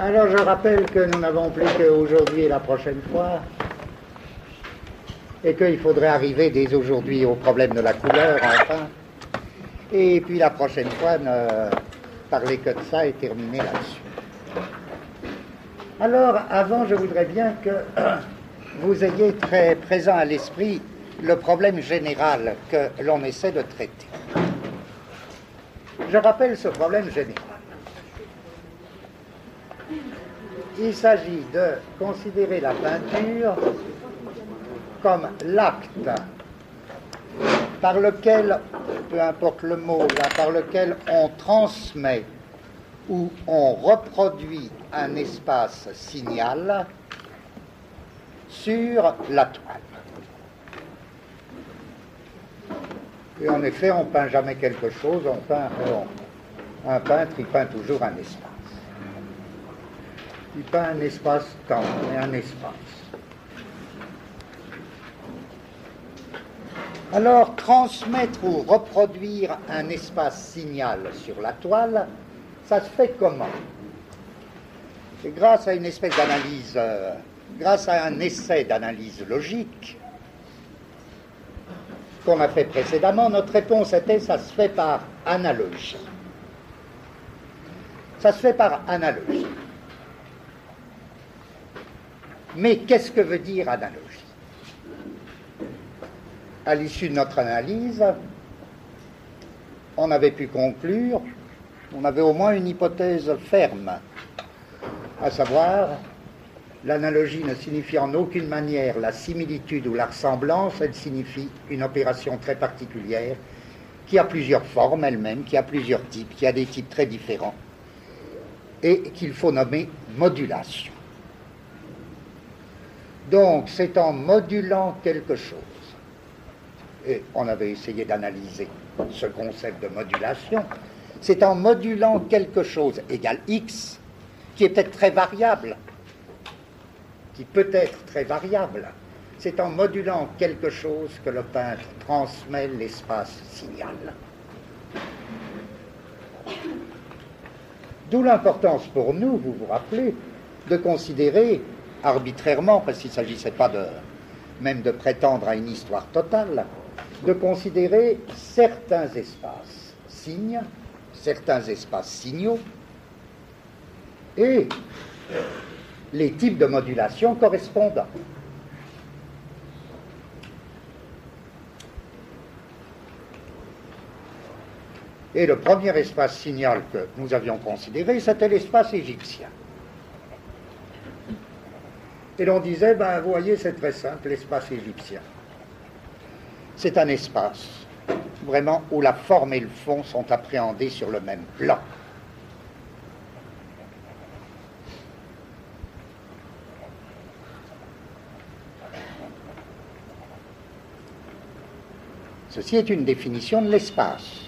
Alors je rappelle que nous n'avons plus qu'aujourd'hui et la prochaine fois, et qu'il faudrait arriver dès aujourd'hui au problème de la couleur, enfin, et puis la prochaine fois ne parler que de ça et terminer là-dessus. Alors, avant, je voudrais bien que vous ayez très présent à l'esprit le problème général que l'on essaie de traiter. Je rappelle ce problème général. Il s'agit de considérer la peinture comme l'acte par lequel, peu importe le mot, là, par lequel on transmet ou on reproduit un espace signal sur la toile. Et en effet, on ne peint jamais quelque chose, un peintre, il peint toujours un espace. Il peint un espace-temps, mais un espace. Alors, transmettre ou reproduire un espace signal sur la toile, ça se fait comment? Et grâce à une espèce d'analyse, grâce à un essai d'analyse logique qu'on a fait précédemment, notre réponse était ça se fait par analogie. Ça se fait par analogie. Mais qu'est-ce que veut dire analogie? À l'issue de notre analyse, on avait pu conclure, on avait au moins une hypothèse ferme, à savoir, l'analogie ne signifie en aucune manière la similitude ou la ressemblance, elle signifie une opération très particulière qui a plusieurs formes elle-même, qui a plusieurs types, qui a des types très différents, et qu'il faut nommer modulation. Donc, c'est en modulant quelque chose, et on avait essayé d'analyser ce concept de modulation, c'est en modulant quelque chose égale x, qui est peut-être très variable, qui peut être très variable, c'est en modulant quelque chose que le peintre transmet l'espace signal. D'où l'importance pour nous, vous vous rappelez, de considérer arbitrairement, parce qu'il ne s'agissait pas même de prétendre à une histoire totale, de considérer certains espaces signes, certains espaces signaux, et les types de modulation correspondants. Et le premier espace signal que nous avions considéré, c'était l'espace égyptien. Et l'on disait, ben, vous voyez, c'est très simple, l'espace égyptien. C'est un espace, vraiment, où la forme et le fond sont appréhendés sur le même plan. Ceci est une définition de l'espace.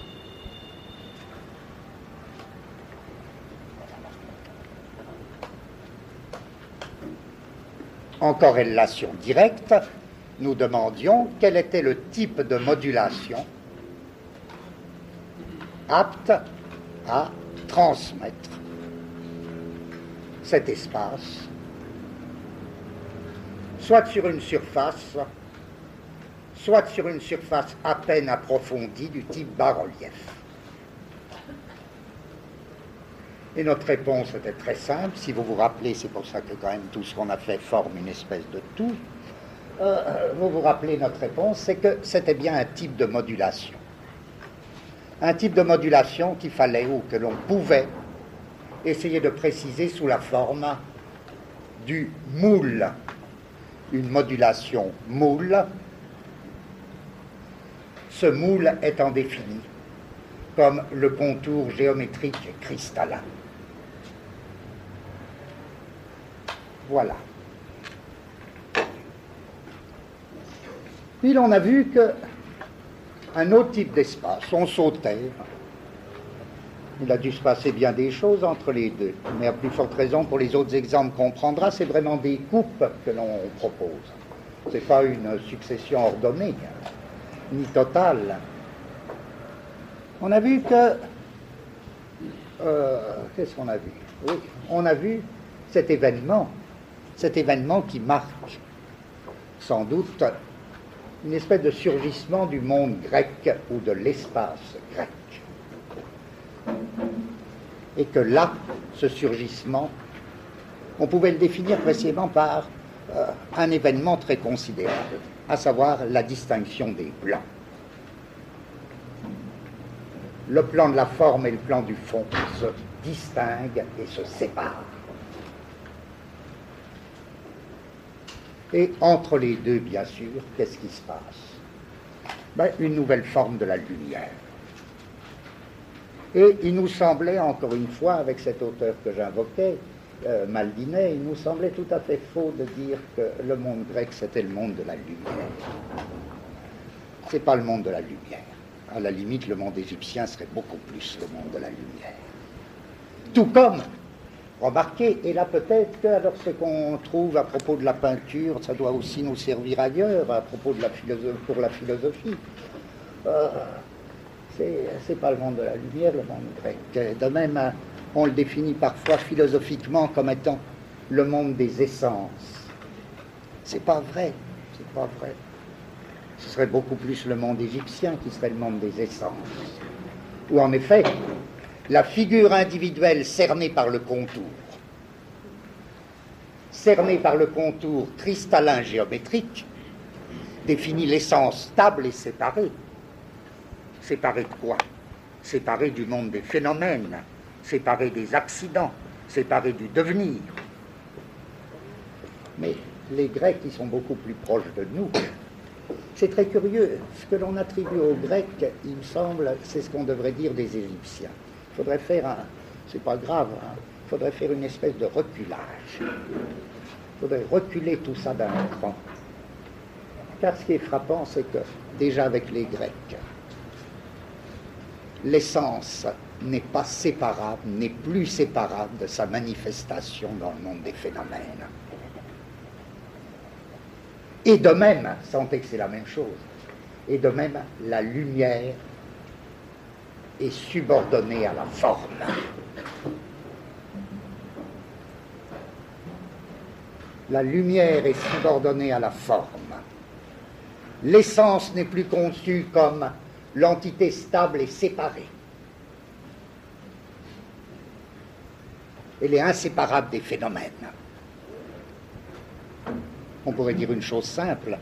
En corrélation directe, nous demandions quel était le type de modulation apte à transmettre cet espace, soit sur une surface, soit sur une surface à peine approfondie du type bas-relief. Et notre réponse était très simple, si vous vous rappelez, c'est pour ça que quand même tout ce qu'on a fait forme une espèce de tout. Vous vous rappelez notre réponse, c'est que c'était bien un type de modulation. Un type de modulation qu'il fallait ou que l'on pouvait essayer de préciser sous la forme du moule. Une modulation moule. Ce moule étant défini comme le contour géométrique cristallin. Voilà. Puis l'on a vu qu'un autre type d'espace, on sautait. Il a dû se passer bien des choses entre les deux. Mais à plus forte raison, pour les autres exemples qu'on prendra, c'est vraiment des coupes que l'on propose. Ce n'est pas une succession ordonnée, ni totale. On a vu que... qu'est-ce qu'on a vu? Oui, on a vu cet événement qui marque sans doute une espèce de surgissement du monde grec ou de l'espace grec. Et que là, ce surgissement, on pouvait le définir précisément par un événement très considérable, à savoir la distinction des plans. Le plan de la forme et le plan du fond se distinguent et se séparent. Et entre les deux, bien sûr, qu'est-ce qui se passe? Une nouvelle forme de la lumière. Et il nous semblait, encore une fois, avec cet auteur que j'invoquais, Maldinet, il nous semblait tout à fait faux de dire que le monde grec, c'était le monde de la lumière. Ce n'est pas le monde de la lumière. À la limite, le monde égyptien serait beaucoup plus le monde de la lumière. Tout comme, remarquez, et là peut-être que alors ce qu'on trouve à propos de la peinture, ça doit aussi nous servir ailleurs, à propos de pour la philosophie. C'est pas le monde de la lumière, le monde grec. De même, on le définit parfois philosophiquement comme étant le monde des essences. C'est pas vrai, c'est pas vrai. Ce serait beaucoup plus le monde égyptien qui serait le monde des essences. Où en effet, la figure individuelle cernée par le contour cristallin géométrique, définit l'essence stable et séparée. Séparée de quoi? Séparée du monde des phénomènes, séparée des accidents, séparée du devenir. Mais les Grecs, qui sont beaucoup plus proches de nous, c'est très curieux. Ce que l'on attribue aux Grecs, il me semble, c'est ce qu'on devrait dire des Égyptiens. Il faudrait faire c'est pas grave, il faudrait faire une espèce de reculage. Il faudrait reculer tout ça d'un cran. Car ce qui est frappant, c'est que, déjà avec les Grecs, l'essence n'est pas séparable, n'est plus séparable de sa manifestation dans le monde des phénomènes. Et de même, sentez que c'est la même chose, et de même, la lumière est subordonnée à la forme. La lumière est subordonnée à la forme. L'essence n'est plus conçue comme l'entité stable et séparée. Elle est inséparable des phénomènes. On pourrait dire une chose simple,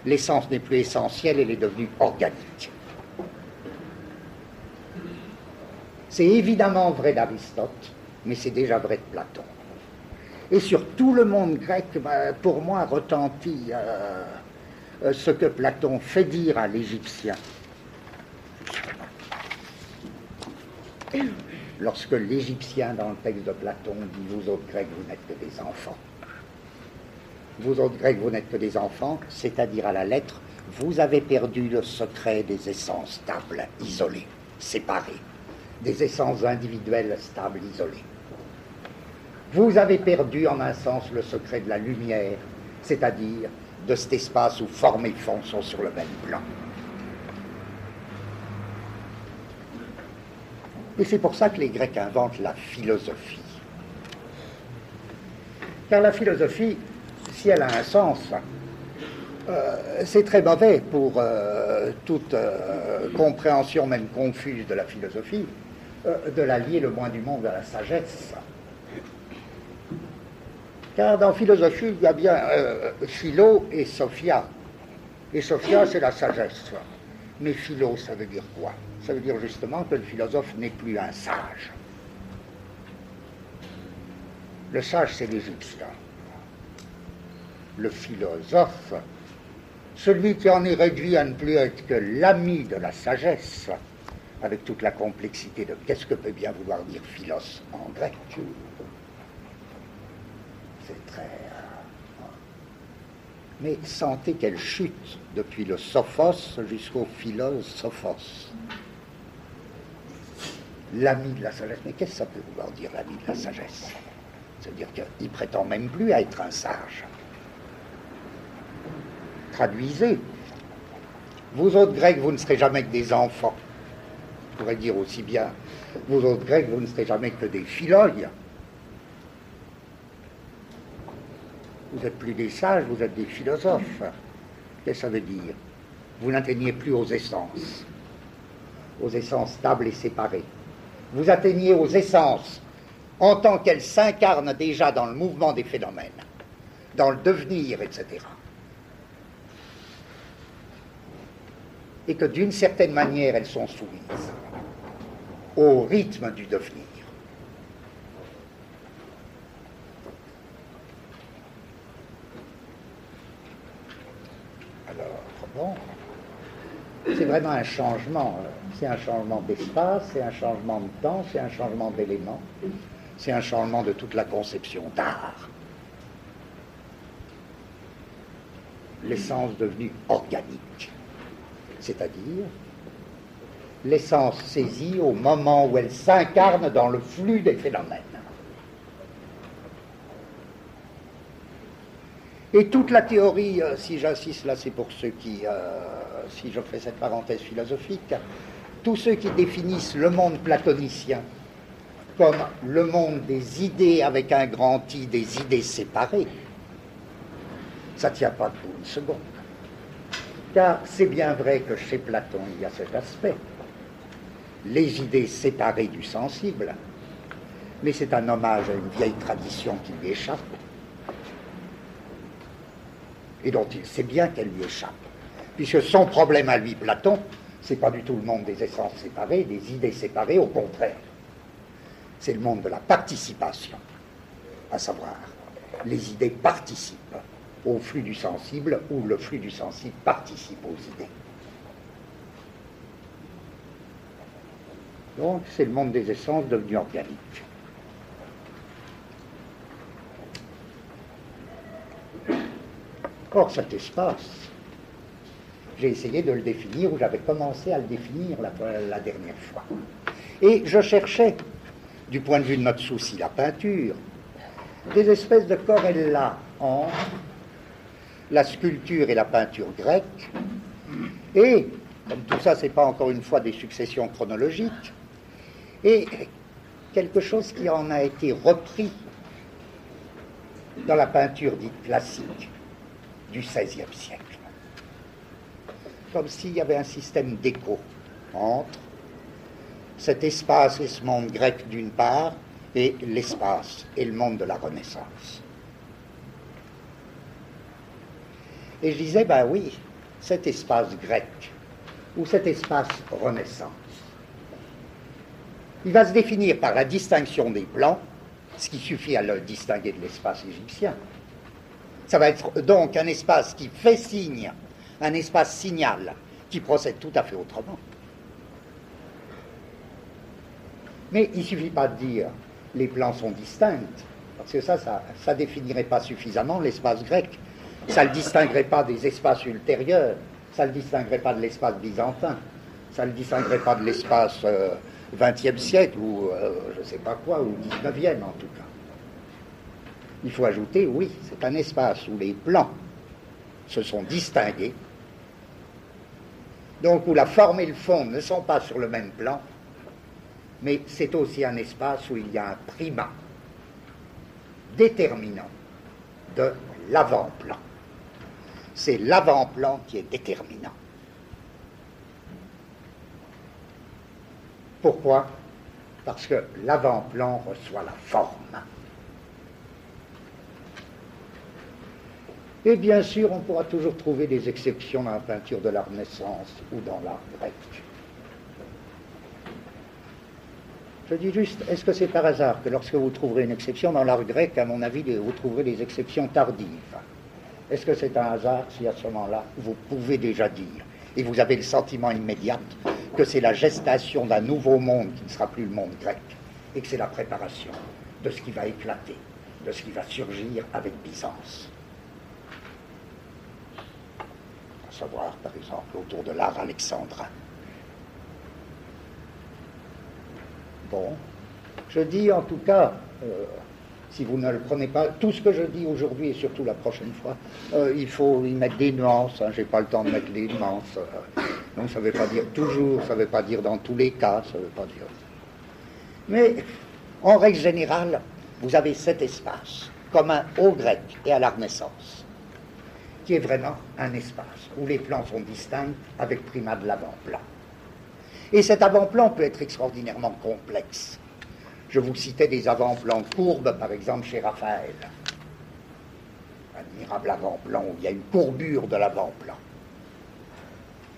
l'essence n'est plus essentielle, elle est devenue organique. C'est évidemment vrai d'Aristote, mais c'est déjà vrai de Platon. Et sur tout le monde grec, pour moi, retentit ce que Platon fait dire à l'Égyptien. Lorsque l'Égyptien, dans le texte de Platon, dit « Vous autres Grecs, vous n'êtes que des enfants ». Vous autres Grecs, vous n'êtes que des enfants, c'est-à-dire à la lettre, vous avez perdu le secret des essences stables, isolées, séparées, des essences individuelles stables, isolées. Vous avez perdu, en un sens, le secret de la lumière, c'est-à-dire de cet espace où forme et fond sont sur le même plan. Et c'est pour ça que les Grecs inventent la philosophie. Car la philosophie, si elle a un sens, c'est très mauvais pour toute compréhension, même confuse, de la philosophie, de la lier le moins du monde à la sagesse. Car dans philosophie, il y a bien philo et sophia. Et sophia, c'est la sagesse. Mais philo, ça veut dire quoi? Ça veut dire justement que le philosophe n'est plus un sage. Le sage, c'est l'Égyptien. Le philosophe, celui qui en est réduit à ne plus être que l'ami de la sagesse, avec toute la complexité de qu'est-ce que peut bien vouloir dire philos en grec. C'est très... Mais sentez qu'elle chute depuis le sophos jusqu'au philosophos. L'ami de la sagesse. Mais qu'est-ce que ça peut vouloir dire, l'ami de la sagesse? C'est-à-dire qu'il prétend même plus à être un sage. Traduisez. Vous autres Grecs, vous ne serez jamais que des enfants. On pourrait dire aussi bien, vous autres Grecs, vous ne serez jamais que des philologues. Vous n'êtes plus des sages, vous êtes des philosophes. Qu'est-ce que ça veut dire? Vous n'atteignez plus aux essences stables et séparées. Vous atteignez aux essences en tant qu'elles s'incarnent déjà dans le mouvement des phénomènes, dans le devenir, etc. Et que d'une certaine manière, elles sont soumises au rythme du devenir. Alors, bon, c'est vraiment un changement. C'est un changement d'espace, c'est un changement de temps, c'est un changement d'éléments, c'est un changement de toute la conception d'art. L'essence devenue organique, c'est-à-dire l'essence saisie au moment où elle s'incarne dans le flux des phénomènes. Et toute la théorie, si j'insiste là, c'est pour ceux qui, si je fais cette parenthèse philosophique, tous ceux qui définissent le monde platonicien comme le monde des idées avec un grand I, des idées séparées, ça ne tient pas debout une seconde. Car c'est bien vrai que chez Platon, il y a cet aspect, les idées séparées du sensible, mais c'est un hommage à une vieille tradition qui lui échappe, et dont il sait bien qu'elle lui échappe, puisque son problème à lui, Platon, c'est pas du tout le monde des essences séparées, des idées séparées, au contraire. C'est le monde de la participation, à savoir, les idées participent au flux du sensible, ou le flux du sensible participe aux idées. Donc, c'est le monde des essences devenu organique. Or, cet espace, j'ai essayé de le définir, ou j'avais commencé à le définir la dernière fois. Et je cherchais, du point de vue de notre souci, la peinture, des espèces de corrélats entre la sculpture et la peinture grecque, et, comme tout ça, ce n'est pas encore une fois des successions chronologiques, et quelque chose qui en a été repris dans la peinture dite classique du XVIe siècle. Comme s'il y avait un système d'écho entre cet espace et ce monde grec d'une part, et l'espace et le monde de la Renaissance. Et je disais, ben oui, cet espace grec, ou cet espace Renaissance, il va se définir par la distinction des plans, ce qui suffit à le distinguer de l'espace égyptien. Ça va être donc un espace qui fait signe, un espace signal, qui procède tout à fait autrement. Mais il ne suffit pas de dire les plans sont distincts, parce que ça définirait pas suffisamment l'espace grec. Ça ne le distinguerait pas des espaces ultérieurs, ça ne le distinguerait pas de l'espace byzantin, ça ne le distinguerait pas de l'espace XXe siècle, ou je ne sais pas quoi, ou XIXe en tout cas. Il faut ajouter, oui, c'est un espace où les plans se sont distingués, donc où la forme et le fond ne sont pas sur le même plan, mais c'est aussi un espace où il y a un primat déterminant de l'avant-plan. C'est l'avant-plan qui est déterminant. Pourquoi? Parce que l'avant-plan reçoit la forme. Et bien sûr, on pourra toujours trouver des exceptions dans la peinture de la Renaissance ou dans l'art grec. Je dis juste, est-ce que c'est par hasard que lorsque vous trouverez une exception dans l'art grec, à mon avis, vous trouverez des exceptions tardives? Est-ce que c'est un hasard si à ce moment-là, vous pouvez déjà dire, et vous avez le sentiment immédiat, que c'est la gestation d'un nouveau monde qui ne sera plus le monde grec, et que c'est la préparation de ce qui va éclater, de ce qui va surgir avec Byzance? À savoir, par exemple, autour de l'art alexandrin. Bon, je dis en tout cas, si vous ne le prenez pas, tout ce que je dis aujourd'hui et surtout la prochaine fois, il faut y mettre des nuances, hein, je n'ai pas le temps de mettre les nuances, donc ça ne veut pas dire toujours, ça ne veut pas dire dans tous les cas, ça ne veut pas dire... Mais, en règle générale, vous avez cet espace commun aux Grecs et à la Renaissance, qui est vraiment un espace où les plans sont distincts avec primat de l'avant-plan. Et cet avant-plan peut être extraordinairement complexe. Je vous citais des avant-plans courbes, par exemple chez Raphaël. Admirable avant-plan où il y a une courbure de l'avant-plan.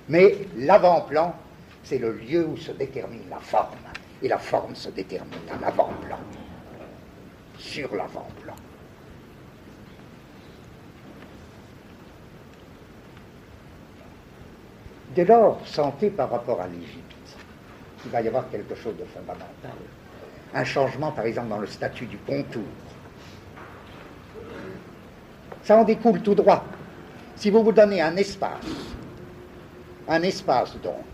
Mais l'avant-plan, c'est le lieu où se détermine la forme, et la forme se détermine à l'avant-plan, sur l'avant-plan. Dès lors, sentez par rapport à l'Égypte qu'il va y avoir quelque chose de fondamental. Un changement, par exemple, dans le statut du contour. Ça en découle tout droit. Si vous vous donnez un espace donc,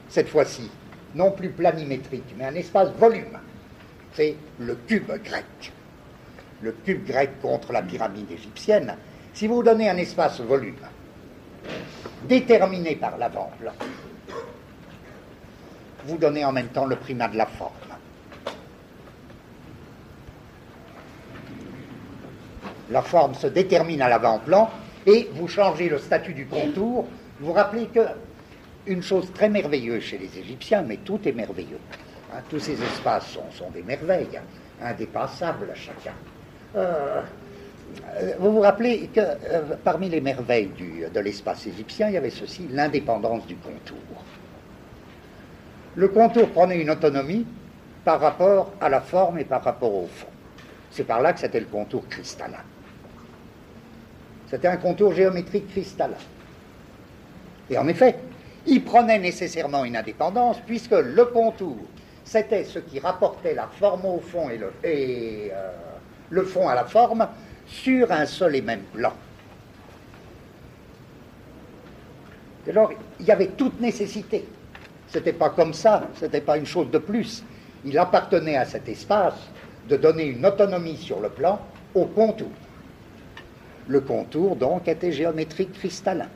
cette fois-ci, non plus planimétrique, mais un espace volume, c'est le cube grec. Le cube grec contre la pyramide égyptienne. Si vous vous donnez un espace volume, déterminé par l'avant-plan, vous donnez en même temps le primat de la forme. La forme se détermine à l'avant-plan et vous changez le statut du contour. Vous vous rappelez que une chose très merveilleuse chez les Égyptiens, mais tout est merveilleux. Hein, tous ces espaces sont des merveilles, indépassables chacun. Vous vous rappelez que parmi les merveilles de l'espace égyptien, il y avait ceci, l'indépendance du contour. Le contour prenait une autonomie par rapport à la forme et par rapport au fond. C'est par là que c'était le contour cristallin. C'était un contour géométrique cristallin. Et en effet, il prenait nécessairement une indépendance, puisque le contour, c'était ce qui rapportait la forme au fond et le fond à la forme sur un seul et même plan. Dès lors, il y avait toute nécessité. Ce n'était pas comme ça, ce n'était pas une chose de plus. Il appartenait à cet espace de donner une autonomie sur le plan au contour. Le contour, donc, était géométrique cristallin.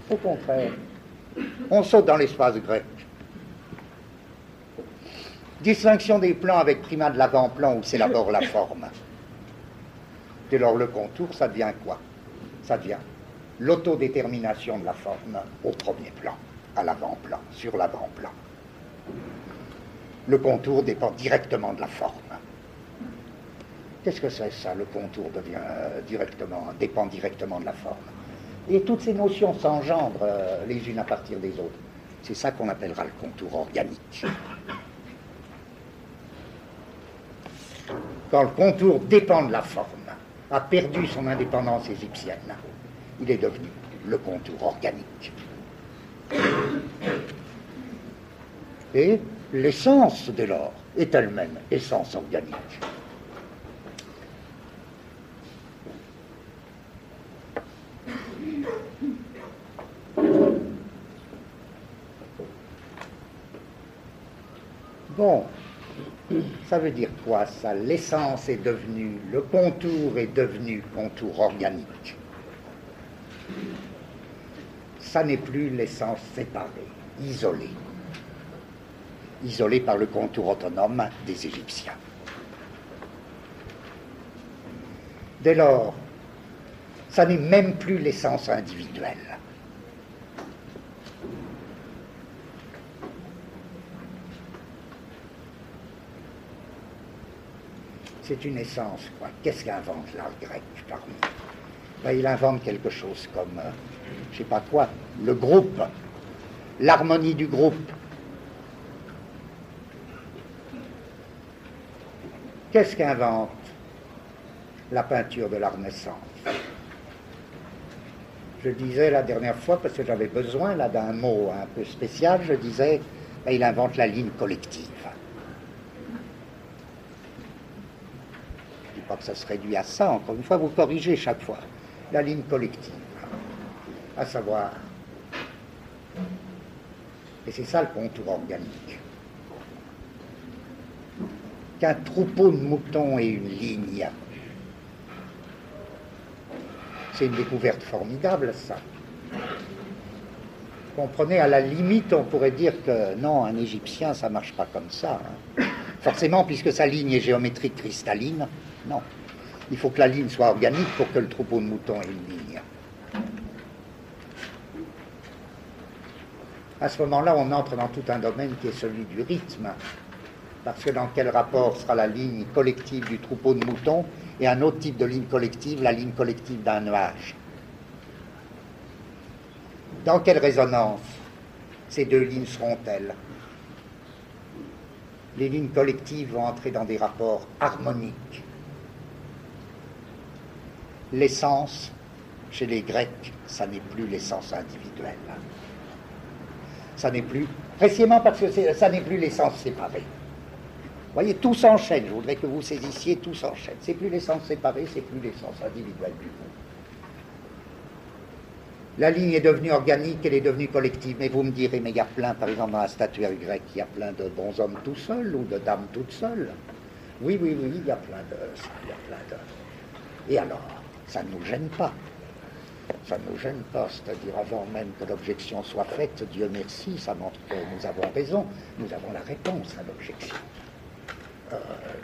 Au contraire, on saute dans l'espace grec. Distinction des plans avec primat de l'avant-plan où c'est d'abord la forme. Dès lors, le contour, ça devient quoi? Ça devient l'autodétermination de la forme au premier plan, à l'avant-plan, sur l'avant-plan. Le contour dépend directement de la forme. Qu'est-ce que c'est ça? Le contour dépend directement de la forme. Et toutes ces notions s'engendrent les unes à partir des autres. C'est ça qu'on appellera le contour organique. Quand le contour dépend de la forme, a perdu son indépendance égyptienne, il est devenu le contour organique. Et l'essence, dès lors, est elle-même essence organique. Bon, ça veut dire quoi ça? L'essence est devenue, le contour est devenu contour organique. Ça n'est plus l'essence séparée, isolée. Isolée par le contour autonome des Égyptiens. Dès lors, ça n'est même plus l'essence individuelle. C'est une essence, quoi. Qu'est-ce qu'invente l'art grec parmi? Ben, il invente quelque chose comme, je ne sais pas quoi, le groupe, l'harmonie du groupe. Qu'est-ce qu'invente la peinture de la Renaissance? Je disais la dernière fois, parce que j'avais besoin là d'un mot un peu spécial, je disais, ben, il invente la ligne collective. Je ne dis pas que ça se réduit à ça, encore une fois, vous corrigez chaque fois. La ligne collective, à savoir, et c'est ça le contour organique, qu'un troupeau de moutons et une ligne, c'est une découverte formidable, ça. Comprenez, à la limite, on pourrait dire que non, un Égyptien, ça ne marche pas comme ça. Hein. Forcément, puisque sa ligne est géométrique cristalline, non. Il faut que la ligne soit organique pour que le troupeau de moutons ait une ligne. À ce moment-là, on entre dans tout un domaine qui est celui du rythme. Parce que dans quel rapport sera la ligne collective du troupeau de moutons et un autre type de ligne collective, la ligne collective d'un nuage. Dans quelle résonance ces deux lignes seront-elles? Les lignes collectives vont entrer dans des rapports harmoniques. L'essence, chez les Grecs, ça n'est plus l'essence individuelle. Ça n'est plus, précisément parce que ça n'est plus l'essence séparée. Vous voyez, tout s'enchaîne. Je voudrais que vous saisissiez, tout s'enchaîne. C'est plus l'essence séparée, c'est plus l'essence individuelle du monde. La ligne est devenue organique, elle est devenue collective. Mais vous me direz, mais il y a plein, par exemple, dans la statuaire grecque, il y a plein de bons hommes tout seuls ou de dames toutes seules. Oui, il y a plein de... Et alors, ça ne nous gêne pas. Ça ne nous gêne pas, c'est-à-dire avant même que l'objection soit faite, Dieu merci, ça montre que nous avons raison, nous avons la réponse à l'objection.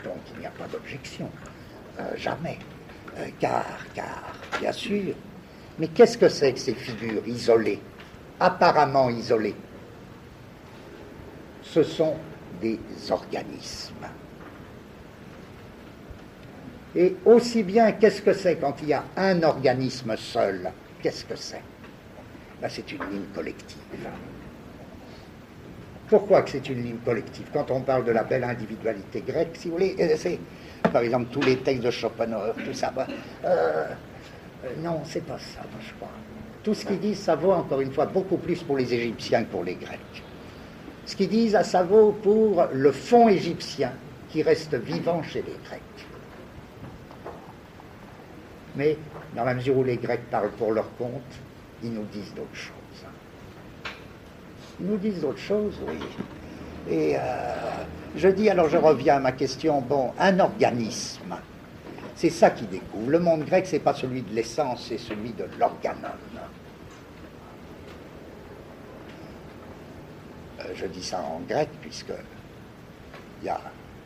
Donc il n'y a pas d'objection, jamais, car, bien sûr, mais qu'est-ce que c'est que ces figures isolées, apparemment isolées? Ce sont des organismes. Et aussi bien, qu'est-ce que c'est quand il y a un organisme seul? Qu'est-ce que c'est? Ben, c'est une ligne collective. Pourquoi que c'est une ligne collective? Quand on parle de la belle individualité grecque, si vous voulez, c'est, par exemple, tous les textes de Schopenhauer, tout ça, non, c'est pas ça, je crois. Tout ce qu'ils disent, ça vaut, encore une fois, beaucoup plus pour les Égyptiens que pour les Grecs. Ce qu'ils disent, ça vaut pour le fond égyptien qui reste vivant chez les Grecs. Mais dans la mesure où les Grecs parlent pour leur compte, ils nous disent d'autres choses. Ils nous disent d'autres choses, oui. Et je dis, alors je reviens à ma question, bon, un organisme, c'est ça qui découvre. Le monde grec, c'est pas celui de l'essence, c'est celui de l'organon. Je dis ça en grec, puisque il y a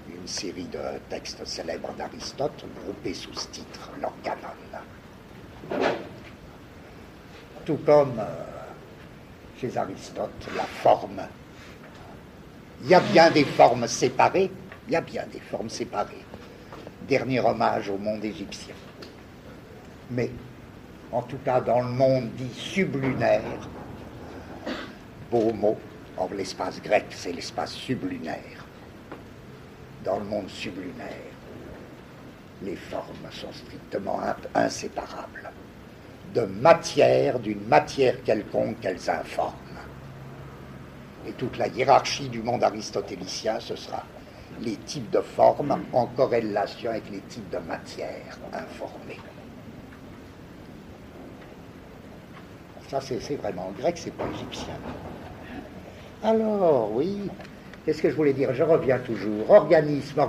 une série de textes célèbres d'Aristote groupés sous ce titre, l'organon. Tout comme chez Aristote, la forme. Il y a bien des formes séparées, Dernier hommage au monde égyptien. Mais, en tout cas, dans le monde dit sublunaire, beau mot, or l'espace grec, c'est l'espace sublunaire. Dans le monde sublunaire, les formes sont strictement inséparables de matière, d'une matière quelconque qu'elles informent. Et toute la hiérarchie du monde aristotélicien, ce sera les types de formes en corrélation avec les types de matière informées. Ça, c'est vraiment grec, c'est pas égyptien. Alors, oui, qu'est-ce que je voulais dire? Je reviens toujours. Organisme,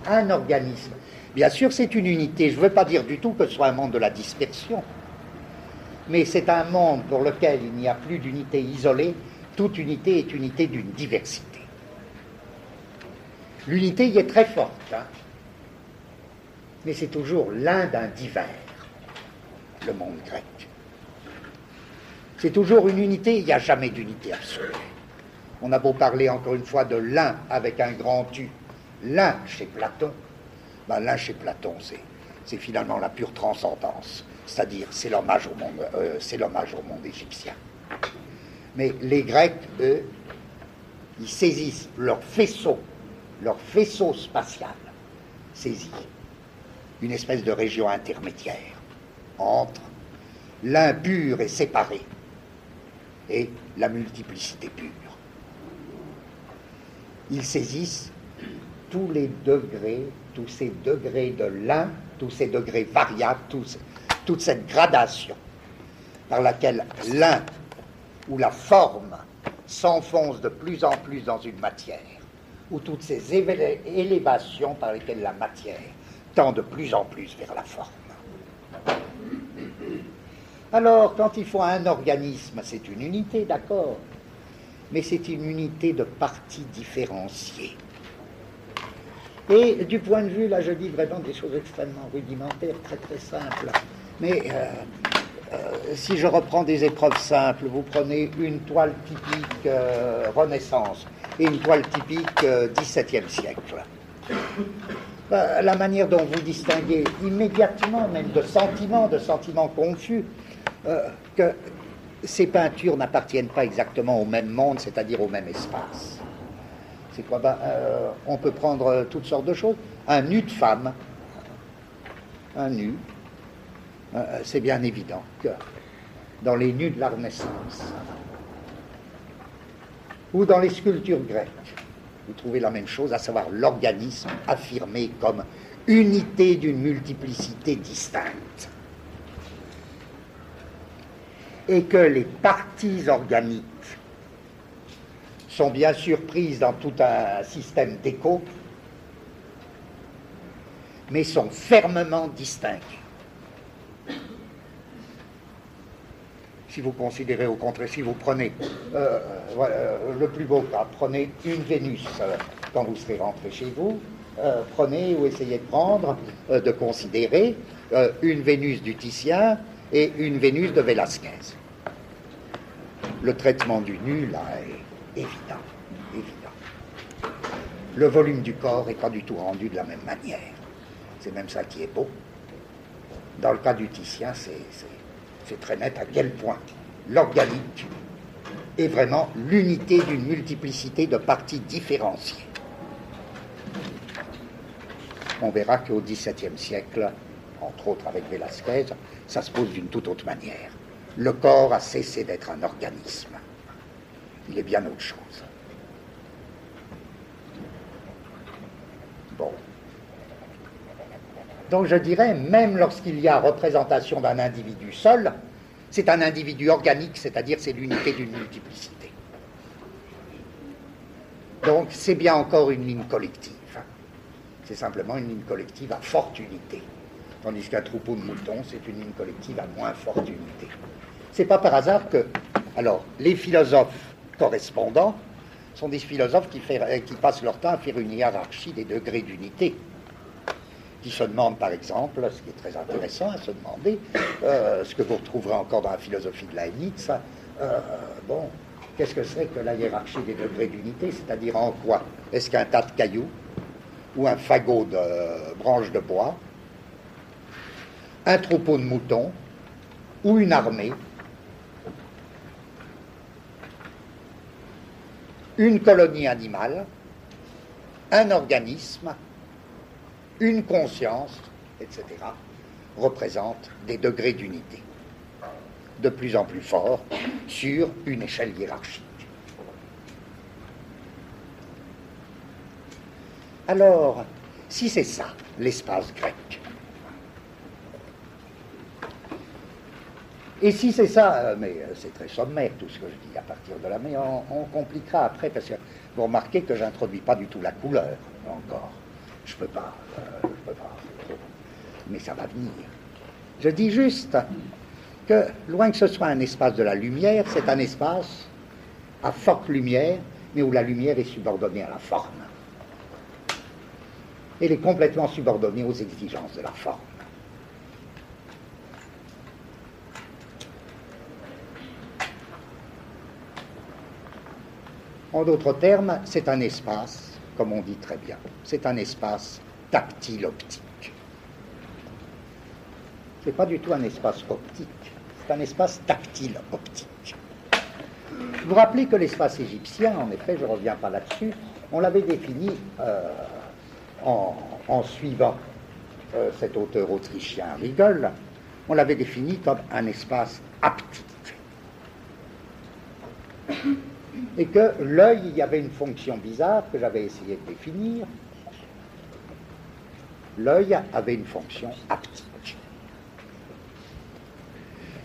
un organisme. Bien sûr, c'est une unité. Je ne veux pas dire du tout que ce soit un monde de la dispersion. Mais c'est un monde pour lequel il n'y a plus d'unité isolée. Toute unité est unité d'une diversité. L'unité y est très forte, hein, mais c'est toujours l'un d'un divers, le monde grec. C'est toujours une unité, il n'y a jamais d'unité absolue. On a beau parler encore une fois de l'un avec un grand U, l'un chez Platon, l'un chez Platon, c'est finalement la pure transcendance, c'est-à-dire c'est l'hommage au monde égyptien. Mais les Grecs, eux, ils saisissent leur faisceau spatial, saisit une espèce de région intermédiaire entre l'impur et séparé et la multiplicité pure. Ils saisissent tous les degrés, tous ces degrés de l'un, tous ces degrés variables, toute cette gradation par laquelle l'un ou la forme s'enfonce de plus en plus dans une matière, ou toutes ces élévations par lesquelles la matière tend de plus en plus vers la forme. Alors, quand il faut un organisme, c'est une unité, d'accord, mais c'est une unité de parties différenciées. Et du point de vue, là je dis vraiment des choses extrêmement rudimentaires, très très simples, mais si je reprends des épreuves simples, vous prenez une toile typique Renaissance et une toile typique XVIIe siècle. La manière dont vous distinguez immédiatement, même de sentiments confus, que ces peintures n'appartiennent pas exactement au même monde, c'est-à-dire au même espace. C'est quoi? On peut prendre toutes sortes de choses. Un nu de femme, un nu, c'est bien évident que dans les nus de la Renaissance ou dans les sculptures grecques, vous trouvez la même chose, à savoir l'organisme affirmé comme unité d'une multiplicité distincte. Et que les parties organiques sont bien sûr prises dans tout un système d'écho, mais sont fermement distinguées. Si vous considérez au contraire, si vous prenez le plus beau cas, prenez une Vénus quand vous serez rentré chez vous, prenez ou essayez de prendre, de considérer une Vénus du Titien et une Vénus de Velázquez. Le traitement du nu, là, est évident. Le volume du corps n'est pas du tout rendu de la même manière. C'est même ça qui est beau. Dans le cas du Titien, c'est très net à quel point l'organique est vraiment l'unité d'une multiplicité de parties différenciées. On verra qu'au XVIIe siècle, entre autres avec Velázquez, ça se pose d'une toute autre manière. Le corps a cessé d'être un organisme. Il est bien autre chose. Bon. Donc je dirais, même lorsqu'il y a représentation d'un individu seul, c'est un individu organique, c'est-à-dire c'est l'unité d'une multiplicité. Donc c'est bien encore une ligne collective. C'est simplement une ligne collective à forte unité. Tandis qu'un troupeau de moutons, c'est une ligne collective à moins forte unité. C'est pas par hasard que, alors, les philosophes correspondants sont des philosophes qui passent leur temps à faire une hiérarchie des degrés d'unité, qui se demandent par exemple, ce qui est très intéressant à se demander, ce que vous retrouverez encore dans la philosophie de Leibniz, qu'est-ce que c'est que la hiérarchie des degrés d'unité, c'est-à-dire en quoi? Est-ce qu'un tas de cailloux, ou un fagot de branches de bois, un troupeau de moutons, ou une armée, une colonie animale, un organisme, une conscience, etc., représentent des degrés d'unité de plus en plus forts sur une échelle hiérarchique. Alors, si c'est ça, l'espace grec, et si c'est ça, mais c'est très sommaire tout ce que je dis à partir de là, mais on compliquera après, parce que vous remarquez que je n'introduis pas du tout la couleur encore. Je peux pas, mais ça va venir. Je dis juste que, loin que ce soit un espace de la lumière, c'est un espace à forte lumière, mais où la lumière est subordonnée à la forme. Elle est complètement subordonnée aux exigences de la forme. En d'autres termes, c'est un espace, comme on dit très bien, c'est un espace tactile optique. Ce n'est pas du tout un espace optique, c'est un espace tactile optique. Vous vous rappelez que l'espace égyptien, en effet, je ne reviens pas là-dessus, on l'avait défini en suivant cet auteur autrichien Riegel, on l'avait défini comme un espace haptique. Et que l'œil, il y avait une fonction bizarre que j'avais essayé de définir. L'œil avait une fonction haptique.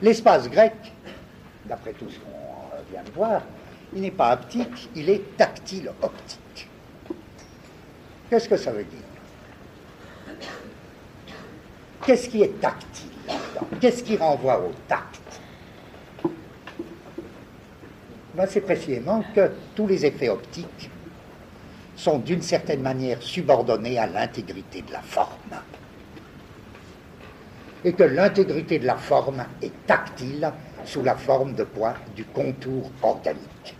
L'espace grec, d'après tout ce qu'on vient de voir, il n'est pas haptique, il est tactile optique. Qu'est-ce que ça veut dire? Qu'est-ce qui est tactile là-dedans? Qu'est-ce qui renvoie au tact? C'est précisément que tous les effets optiques sont d'une certaine manière subordonnés à l'intégrité de la forme. Et que l'intégrité de la forme est tactile sous la forme de quoi? Du contour organique.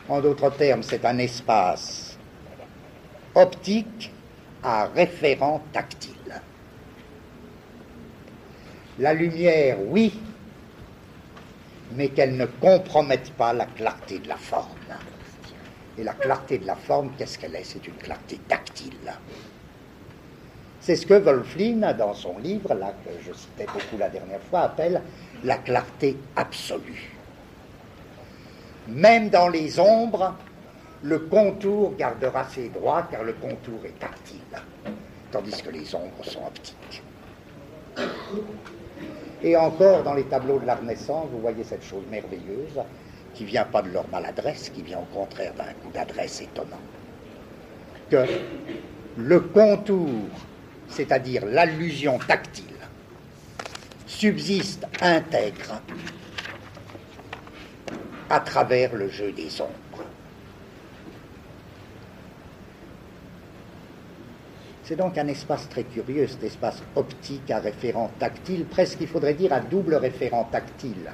En d'autres termes, c'est un espace optique à référent tactile. La lumière, oui, mais qu'elle ne compromette pas la clarté de la forme. Et la clarté de la forme, qu'est-ce qu'elle est? C'est une clarté tactile. C'est ce que Wölfflin, dans son livre, là, que je citais beaucoup la dernière fois, appelle la clarté absolue. Même dans les ombres, le contour gardera ses droits, car le contour est tactile, tandis que les ombres sont optiques. Et encore, dans les tableaux de la Renaissance, vous voyez cette chose merveilleuse, qui ne vient pas de leur maladresse, qui vient au contraire d'un coup d'adresse étonnant. Que le contour, c'est-à-dire l'allusion tactile, subsiste intègre à travers le jeu des ombres. C'est donc un espace très curieux, cet espace optique à référent tactile, presque il faudrait dire à double référent tactile.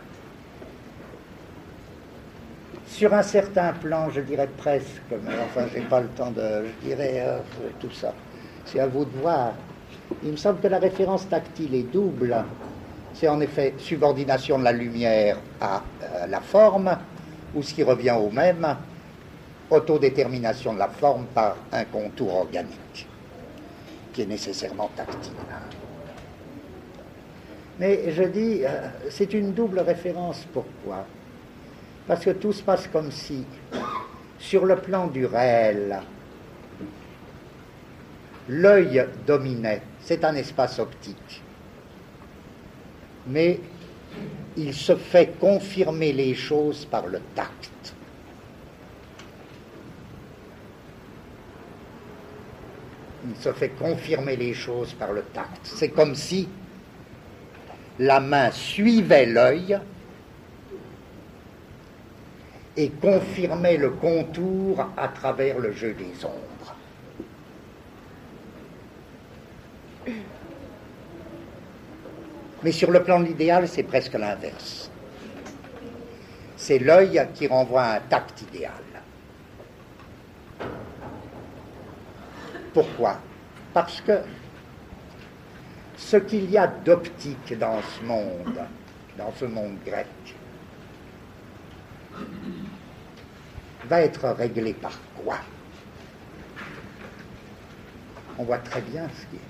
Sur un certain plan, je dirais presque, mais enfin j'ai pas le temps de, je dirais tout ça. C'est à vous de voir. Il me semble que la référence tactile est double. C'est en effet subordination de la lumière à la forme, ou ce qui revient au même, autodétermination de la forme par un contour organique, qui est nécessairement tactile. Mais je dis, c'est une double référence. Pourquoi? Parce que tout se passe comme si, sur le plan du réel, l'œil dominait. C'est un espace optique. Mais il se fait confirmer les choses par le tact. Il se fait confirmer les choses par le tact. C'est comme si la main suivait l'œil et confirmait le contour à travers le jeu des ombres. Mais sur le plan de l'idéal, c'est presque l'inverse. C'est l'œil qui renvoie à un tact idéal. Pourquoi? Parce que ce qu'il y a d'optique dans ce monde grec, va être réglé par quoi? On voit très bien ce qui est.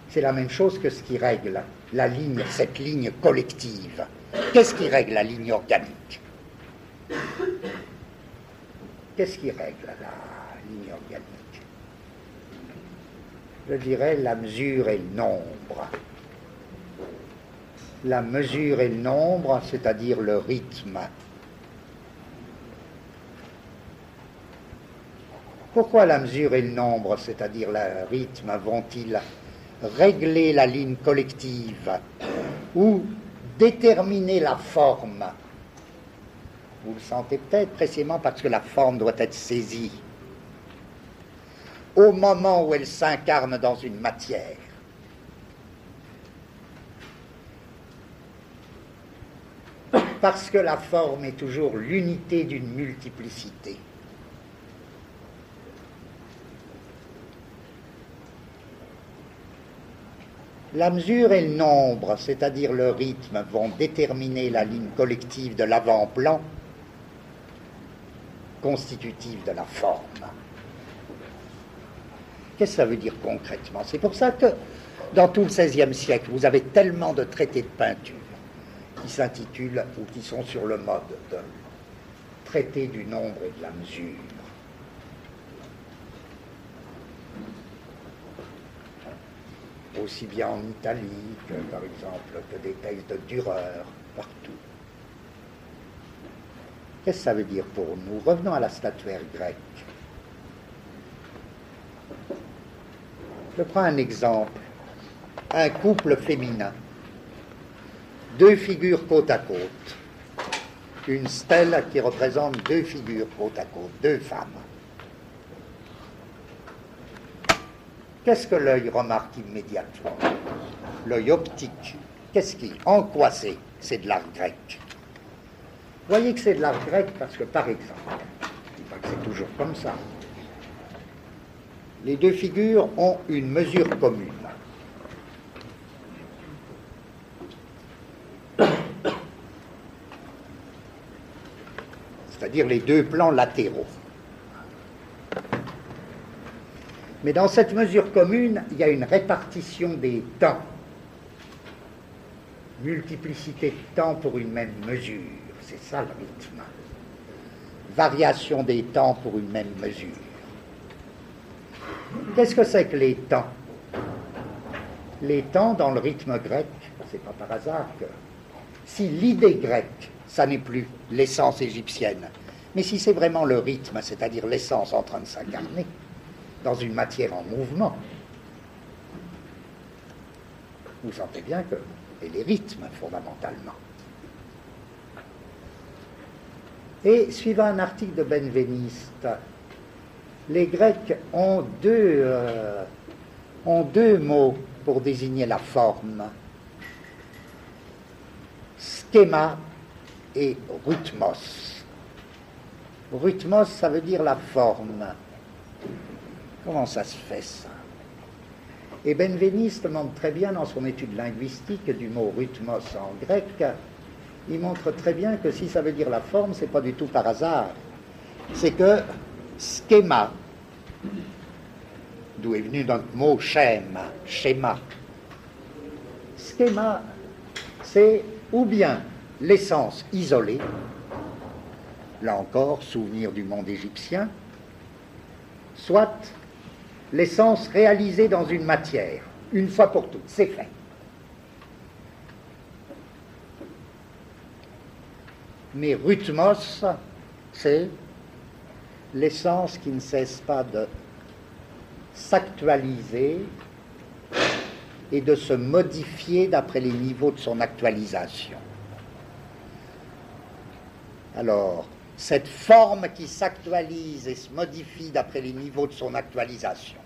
C'est la même chose que ce qui règle la ligne, cette ligne collective. Qu'est-ce qui règle la ligne organique? Qu'est-ce qui règle la ligne organique? Je dirais la mesure et le nombre. La mesure et le nombre, c'est-à-dire le rythme. Pourquoi la mesure et le nombre, c'est-à-dire le rythme, vont-ils régler la ligne collective ou déterminer la forme? Vous le sentez peut-être précisément parce que la forme doit être saisie au moment où elle s'incarne dans une matière. Parce que la forme est toujours l'unité d'une multiplicité. La mesure et le nombre, c'est-à-dire le rythme, vont déterminer la ligne collective de l'avant-plan, constitutive de la forme. Qu'est-ce que ça veut dire concrètement? C'est pour ça que, dans tout le XVIe siècle, vous avez tellement de traités de peinture qui s'intitulent, ou qui sont sur le mode de traité du nombre et de la mesure. Aussi bien en Italie que, par exemple, que des textes de Dürer, partout. Qu'est-ce que ça veut dire pour nous? Revenons à la statuaire grecque. Je prends un exemple. Un couple féminin. Deux figures côte à côte. une stèle qui représente deux figures côte à côte, deux femmes. Qu'est-ce que l'œil remarque immédiatement? L'œil optique. En quoi c'est? C'est de l'art grec. Vous voyez que c'est de l'art grec parce que, par exemple, je ne dis pas que c'est toujours comme ça, les deux figures ont une mesure commune. C'est-à-dire les deux plans latéraux. Mais dans cette mesure commune, il y a une répartition des temps. Multiplicité de temps pour une même mesure. C'est ça le rythme. Variation des temps pour une même mesure. Qu'est-ce que c'est que les temps? Les temps, dans le rythme grec, c'est pas par hasard que... Si l'idée grecque, ça n'est plus l'essence égyptienne, mais si c'est vraiment le rythme, c'est-à-dire l'essence en train de s'incarner, dans une matière en mouvement, vous sentez bien que... Et les rythmes, fondamentalement. Et, suivant un article de Benveniste, les Grecs ont deux mots pour désigner la forme. Schéma et rhythmos. Rhythmos, ça veut dire la forme. Comment ça se fait, ça? Et Benveniste montre très bien dans son étude linguistique du mot rhythmos en grec, il montre très bien que si ça veut dire la forme, c'est pas du tout par hasard. C'est que schéma, d'où est venu notre mot schéma, schéma, c'est ou bien l'essence isolée, là encore, souvenir du monde égyptien, soit l'essence réalisée dans une matière, une fois pour toutes, c'est fait. Mais rhythmos, c'est l'essence qui ne cesse pas de s'actualiser et de se modifier d'après les niveaux de son actualisation. Alors, cette forme qui s'actualise et se modifie d'après les niveaux de son actualisation.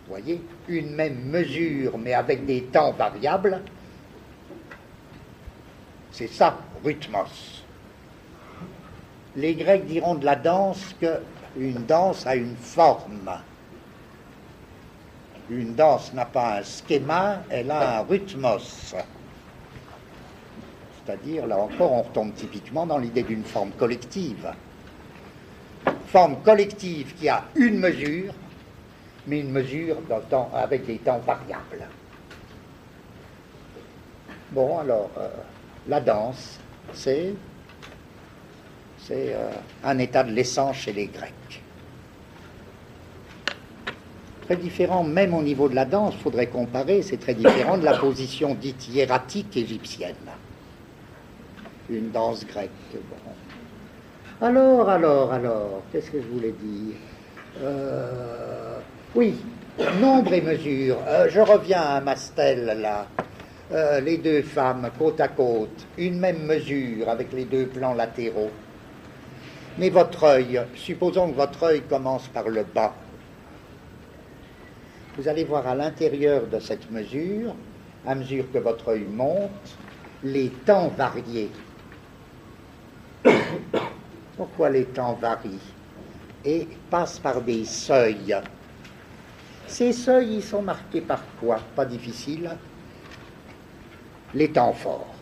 Vous voyez, une même mesure, mais avec des temps variables, c'est ça, rhythmos. Les Grecs diront de la danse qu'une danse a une forme. Une danse n'a pas un schéma, elle a un rhythmos. C'est-à-dire, là encore, on retombe typiquement dans l'idée d'une forme collective. Forme collective qui a une mesure, mais une mesure avec des temps variables. Bon, alors, la danse, c'est un état de l'essence chez les Grecs. Très différent, même au niveau de la danse, il faudrait comparer, c'est très différent de la position dite hiératique égyptienne. Une danse grecque. Bon. Alors, qu'est-ce que je voulais dire? Oui, nombre et mesure. Je reviens à ma stèle, là. Les deux femmes, côte à côte, une même mesure avec les deux plans latéraux. Mais votre œil, supposons que votre œil commence par le bas. Vous allez voir à l'intérieur de cette mesure, à mesure que votre œil monte, les temps variés. Pourquoi les temps varient et passent par des seuils? Ces seuils, ils sont marqués par quoi? Pas difficile. Les temps forts,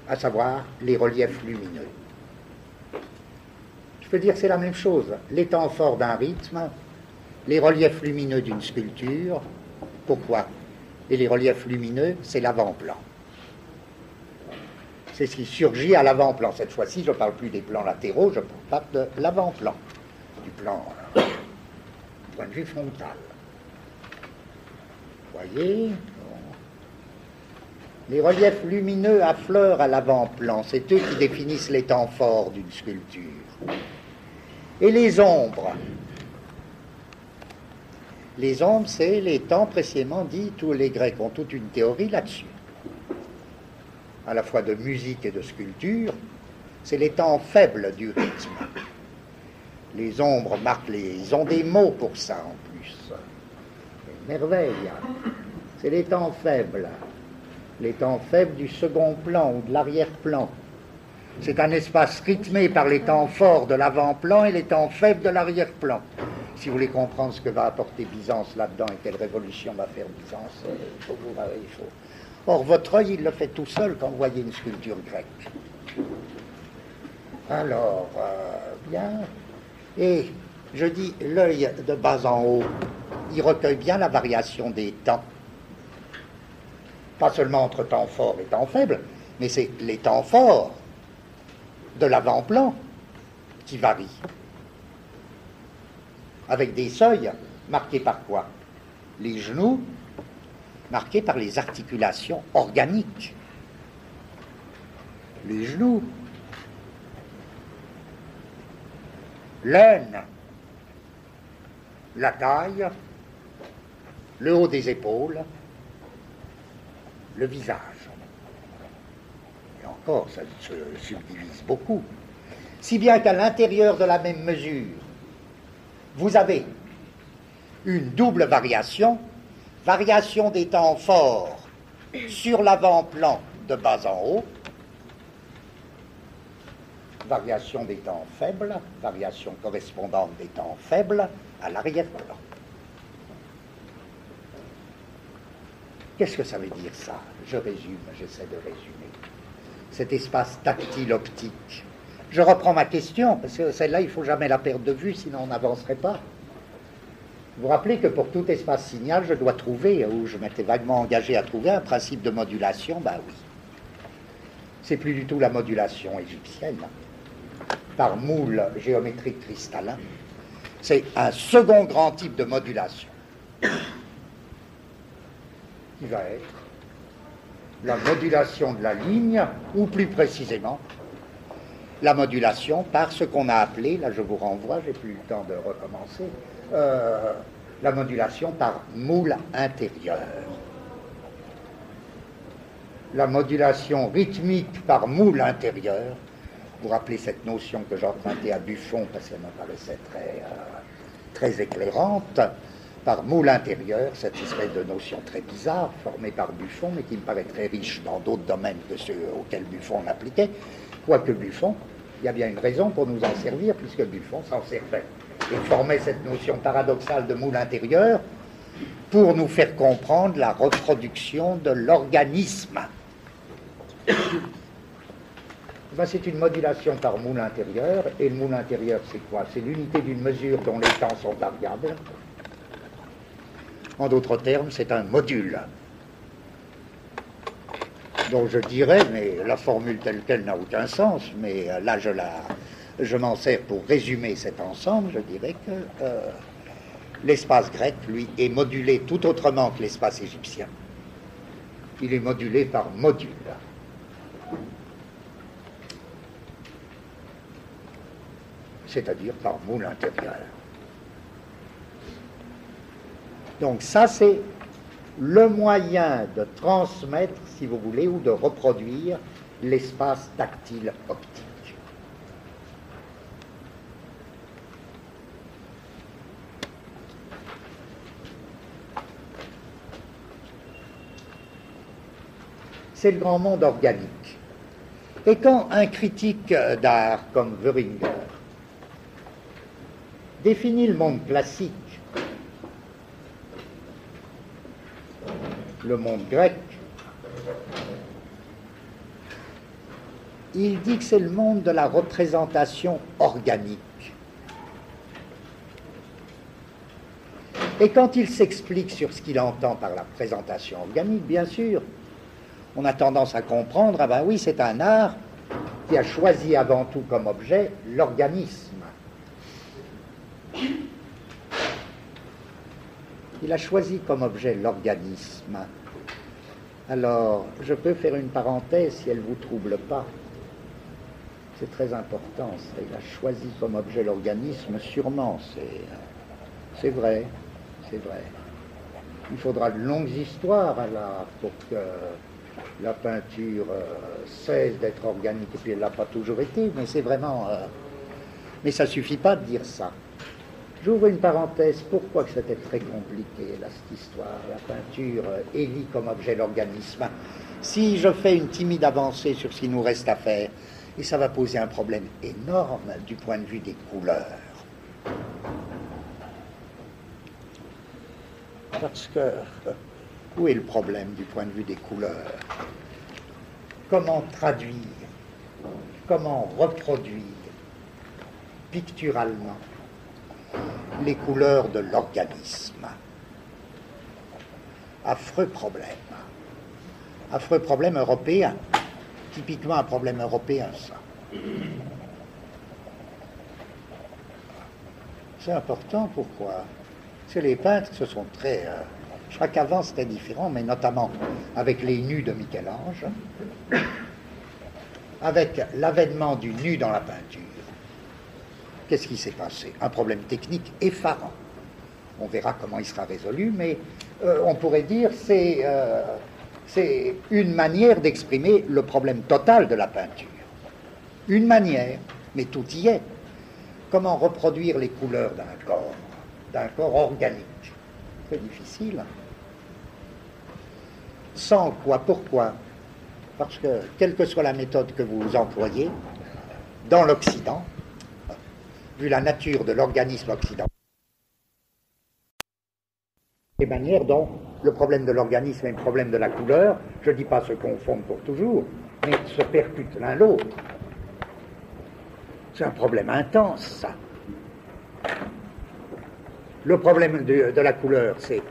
à savoir les reliefs lumineux. Je peux dire que c'est la même chose. Les temps forts d'un rythme, les reliefs lumineux d'une sculpture. Pourquoi? Et les reliefs lumineux, c'est l'avant-plan. C'est ce qui surgit à l'avant-plan. Cette fois-ci, je ne parle plus des plans latéraux, je parle de l'avant-plan, du plan, du point de vue frontal. Vous voyez? Les reliefs lumineux affleurent à l'avant-plan, c'est eux qui définissent les temps forts d'une sculpture. Et les ombres? Les ombres, c'est les temps précédemment dits, tous les Grecs ont toute une théorie là-dessus. à la fois de musique et de sculpture, c'est les temps faibles du rythme. Les ombres marquent ils ont des mots pour ça en plus. Merveille. C'est les temps faibles. Les temps faibles du second plan ou de l'arrière-plan. C'est un espace rythmé par les temps forts de l'avant-plan et les temps faibles de l'arrière-plan. Si vous voulez comprendre ce que va apporter Byzance là-dedans et quelle révolution va faire Byzance, il faut. Or, votre œil, il le fait tout seul quand vous voyez une sculpture grecque. Alors, bien. Et je dis, l'œil de bas en haut, il recueille bien la variation des temps. Pas seulement entre temps forts et temps faibles, mais c'est les temps forts de l'avant-plan qui varient. Avec des seuils marqués par quoi? Les genoux, marqués par les articulations organiques. Les genoux, l'aine, la taille, le haut des épaules, le visage. Et encore, ça se subdivise beaucoup. Si bien qu'à l'intérieur de la même mesure, vous avez une double variation des temps forts sur l'avant-plan de bas en haut, variation des temps faibles, variation correspondante des temps faibles à l'arrière-plan. Qu'est-ce que ça veut dire ça? Je résume, j'essaie de résumer. Cet espace tactile optique. Je reprends ma question, parce que celle-là, il ne faut jamais la perdre de vue, sinon on n'avancerait pas. Vous vous rappelez que pour tout espace signal, je dois trouver, ou je m'étais vaguement engagé à trouver un principe de modulation, ben oui. C'est plus du tout la modulation égyptienne, par moule géométrique cristallin. C'est un second grand type de modulation, qui va être la modulation de la ligne, ou plus précisément, la modulation par ce qu'on a appelé, là je vous renvoie, j'ai plus le temps de recommencer, la modulation par moule intérieur. La modulation rythmique par moule intérieur, vous rappelez cette notion que j'ai empruntée à Buffon parce qu'elle me paraissait très éclairante, par moule intérieur, cette espèce de notion très bizarre formée par Buffon, mais qui me paraît très riche dans d'autres domaines que ceux auxquels Buffon l'appliquait, quoique Buffon, il y a bien une raison pour nous en servir, puisque Buffon s'en servait. Il formait cette notion paradoxale de moule intérieur pour nous faire comprendre la reproduction de l'organisme. Ben, c'est une modulation par moule intérieur, et le moule intérieur, c'est quoi? C'est l'unité d'une mesure dont les temps sont variables. En d'autres termes, c'est un module. Donc je dirais, mais la formule telle quelle n'a aucun sens, mais là je m'en sers pour résumer cet ensemble, je dirais que l'espace grec, lui, est modulé tout autrement que l'espace égyptien. Il est modulé par module. C'est-à-dire par moule intérieur. Donc ça, c'est le moyen de transmettre, si vous voulez, ou de reproduire l'espace tactile optique. C'est le grand monde organique. Et quand un critique d'art comme Wöhringer définit le monde classique, le monde grec, il dit que c'est le monde de la représentation organique. Et quand il s'explique sur ce qu'il entend par la présentation organique, bien sûr, on a tendance à comprendre, ah ben oui, c'est un art qui a choisi avant tout comme objet l'organisme. Il a choisi comme objet l'organisme. Alors, je peux faire une parenthèse si elle ne vous trouble pas. C'est très important, ça. Il a choisi comme objet l'organisme, sûrement, c'est vrai, c'est vrai. Il faudra de longues histoires à l'art pour que la peinture cesse d'être organique, et puis elle ne l'a pas toujours été, mais c'est vraiment... mais ça ne suffit pas de dire ça. J'ouvre une parenthèse, pourquoi que c'était très compliqué, là, cette histoire, la peinture élit comme objet l'organisme. Si je fais une timide avancée sur ce qu'il nous reste à faire, et ça va poser un problème énorme du point de vue des couleurs. Parce que, où est le problème du point de vue des couleurs? Comment traduire, comment reproduire picturalement les couleurs de l'organisme? Affreux problème. Affreux problème européen. Typiquement un problème européen, ça. C'est important, pourquoi? Parce que les peintres se sont très... je crois qu'avant c'était différent, mais notamment avec les nus de Michel-Ange, avec l'avènement du nu dans la peinture. Qu'est-ce qui s'est passé? Un problème technique effarant. On verra comment il sera résolu, mais on pourrait dire c'est une manière d'exprimer le problème total de la peinture. Une manière, mais tout y est. Comment reproduire les couleurs d'un corps organique? Très difficile. Sans quoi? Pourquoi? Parce que, quelle que soit la méthode que vous employez, dans l'Occident, vu la nature de l'organisme occidental, les manières dont le problème de l'organisme et le problème de la couleur, je ne dis pas se confondent pour toujours, mais se percutent l'un l'autre. C'est un problème intense, ça. Le problème de la couleur, c'est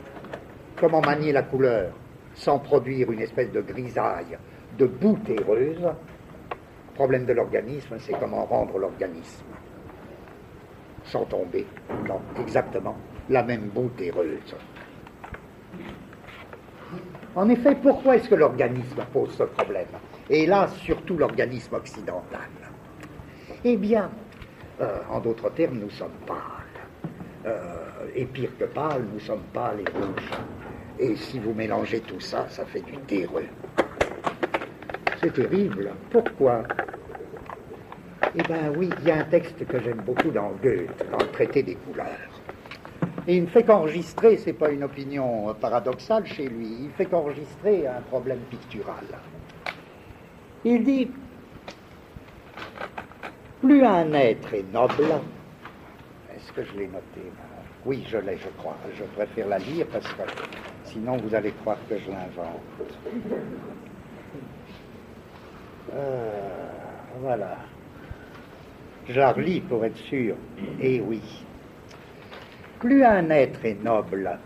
comment manier la couleur sans produire une espèce de grisaille, de boue terreuse. Le problème de l'organisme, c'est comment rendre l'organisme sans tomber dans exactement la même boue terreuse. En effet, pourquoi est-ce que l'organisme pose ce problème? Et là, surtout l'organisme occidental. Eh bien, en d'autres termes, nous sommes pâles. Et pire que pâles, nous sommes pâles et rouges. Et si vous mélangez tout ça, ça fait du terreux. C'est terrible. Pourquoi? Eh bien oui, il y a un texte que j'aime beaucoup dans Goethe, dans le traité des couleurs. Et il ne fait qu'enregistrer, c'est pas une opinion paradoxale chez lui, il fait qu'enregistrer un problème pictural. Il dit, plus un être est noble, est-ce que je l'ai noté? Oui, je l'ai, je crois. Je préfère la lire parce que sinon vous allez croire que je l'invente. Voilà. Je la relis pour être sûr. Eh oui. Plus un être est noble,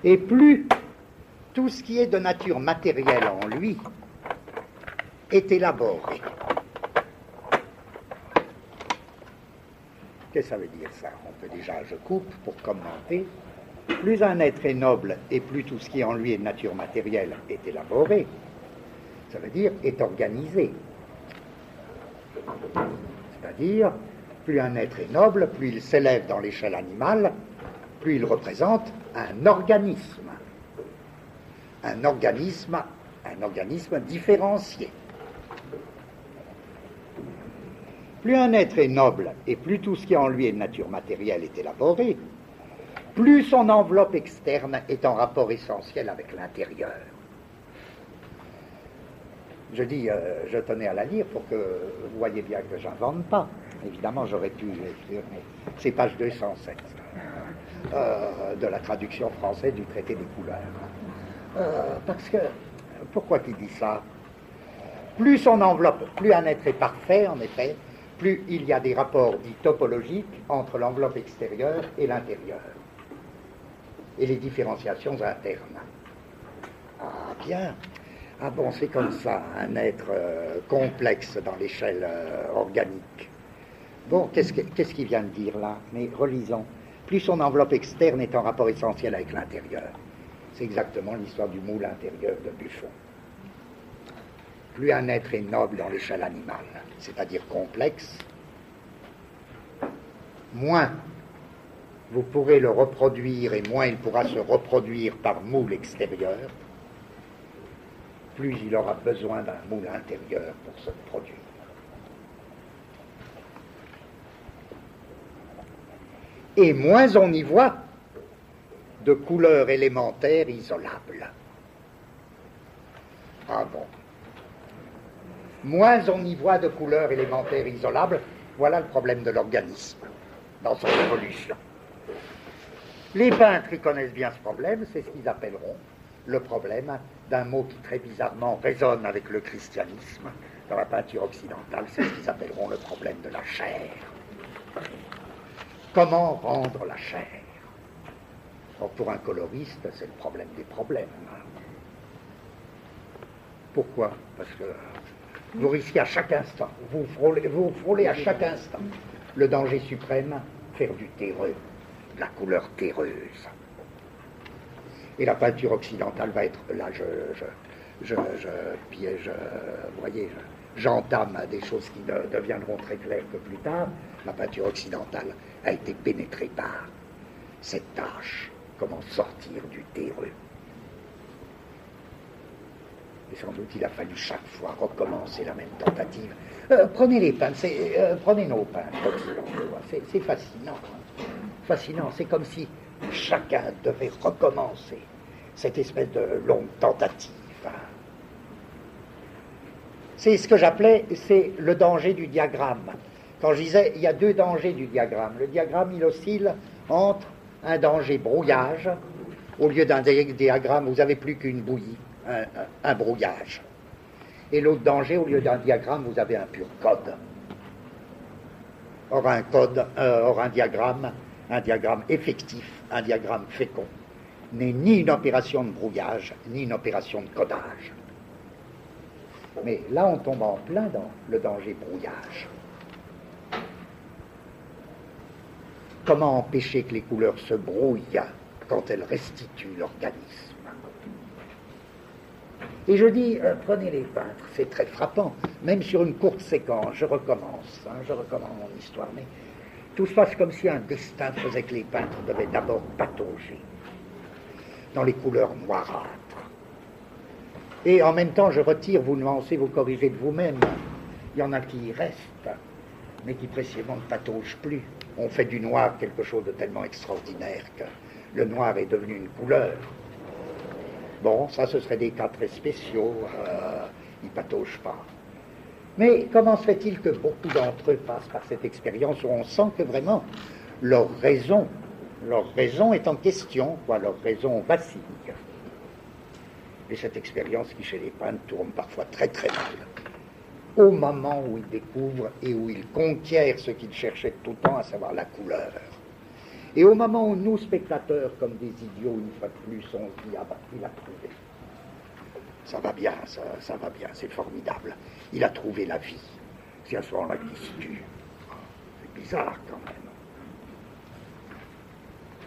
et plus tout ce qui est de nature matérielle en lui est élaboré. Qu'est-ce que ça veut dire ça? On peut déjà, je coupe pour commenter. Plus un être est noble et plus tout ce qui en lui est de nature matérielle est élaboré, ça veut dire est organisé. C'est-à-dire, plus un être est noble, plus il s'élève dans l'échelle animale, plus il représente un organisme. Un organisme différencié. Plus un être est noble et plus tout ce qui en lui est de nature matérielle est élaboré, plus son enveloppe externe est en rapport essentiel avec l'intérieur. Je dis, je tenais à la lire pour que vous voyez bien que je n'invente pas. Évidemment, j'aurais pu l'écrire, mais c'est page 207 de la traduction française du traité des couleurs. Parce que, pourquoi il dit ça? Plus son enveloppe, plus un être est parfait, en effet, plus il y a des rapports dits topologiques entre l'enveloppe extérieure et l'intérieur, et les différenciations internes. Ah bien, ah bon, c'est comme ça, un être complexe dans l'échelle organique. Bon, qu'est-ce qu'il vient de dire là? Mais relisons. Plus son enveloppe externe est en rapport essentiel avec l'intérieur. C'est exactement l'histoire du moule intérieur de Buffon. Plus un être est noble dans l'échelle animale, c'est-à-dire complexe, moins vous pourrez le reproduire et moins il pourra se reproduire par moule extérieur. plus il aura besoin d'un moule intérieur pour se produire. Et moins on y voit de couleurs élémentaires isolables. Ah bon. Moins on y voit de couleurs élémentaires isolables, voilà le problème de l'organisme dans son évolution. Les peintres, ils connaissent bien ce problème, c'est ce qu'ils appelleront le problème d'un mot qui très bizarrement résonne avec le christianisme dans la peinture occidentale, c'est ce qu'ils appelleront le problème de la chair. Comment rendre la chair? Or, pour un coloriste, c'est le problème des problèmes. Pourquoi? Parce que vous risquez à chaque instant, vous frôlez à chaque instant le danger suprême, faire du terreux, de la couleur terreuse. Et la peinture occidentale va être, là je piège, vous voyez, j'entame des choses qui deviendront très claires que plus tard. La peinture occidentale a été pénétrée par cette tâche, comment sortir du terreux. Et sans doute il a fallu chaque fois recommencer la même tentative. Prenez les peintres, prenez nos peintres occidentaux, c'est fascinant. Fascinant, c'est comme si chacun devait recommencer cette espèce de longue tentative. C'est ce que j'appelais, c'est le danger du diagramme. Quand je disais, il y a deux dangers du diagramme. Le diagramme, il oscille entre un danger brouillage, au lieu d'un diagramme, vous n'avez plus qu'une bouillie, un brouillage. Et l'autre danger, au lieu d'un diagramme, vous avez un pur code. Or, un diagramme effectif, un diagramme fécond, n'est ni une opération de brouillage, ni une opération de codage. Mais là, on tombe en plein dans le danger brouillage. Comment empêcher que les couleurs se brouillent quand elles restituent l'organisme? Et je dis, prenez les peintres, c'est très frappant. Même sur une courte séquence, je recommence mon histoire, mais tout se passe comme si un destin faisait que les peintres devaient d'abord patauger dans les couleurs noirâtres. Et en même temps, je retire, vous nuancez, vous corrigez de vous-même. Il y en a qui y restent, mais qui précisément ne pataugent plus. On fait du noir quelque chose de tellement extraordinaire que le noir est devenu une couleur. Bon, ça, ce serait des cas très spéciaux, ils ne pataugent pas. Mais comment se fait-il que beaucoup d'entre eux passent par cette expérience où on sent que vraiment leur raison est en question, leur raison vacille. Et cette expérience qui, chez les peintres, tourne parfois très très mal. Au moment où ils découvrent et où ils conquièrent ce qu'ils cherchaient tout le temps, à savoir la couleur. Et au moment où nous, spectateurs, comme des idiots, une fois de plus, on se dit, ah bah, il a trouvé. Ça va bien, ça va bien, c'est formidable. Il a trouvé la vie. C'est à ce moment-là qu'il se tue. C'est bizarre quand même.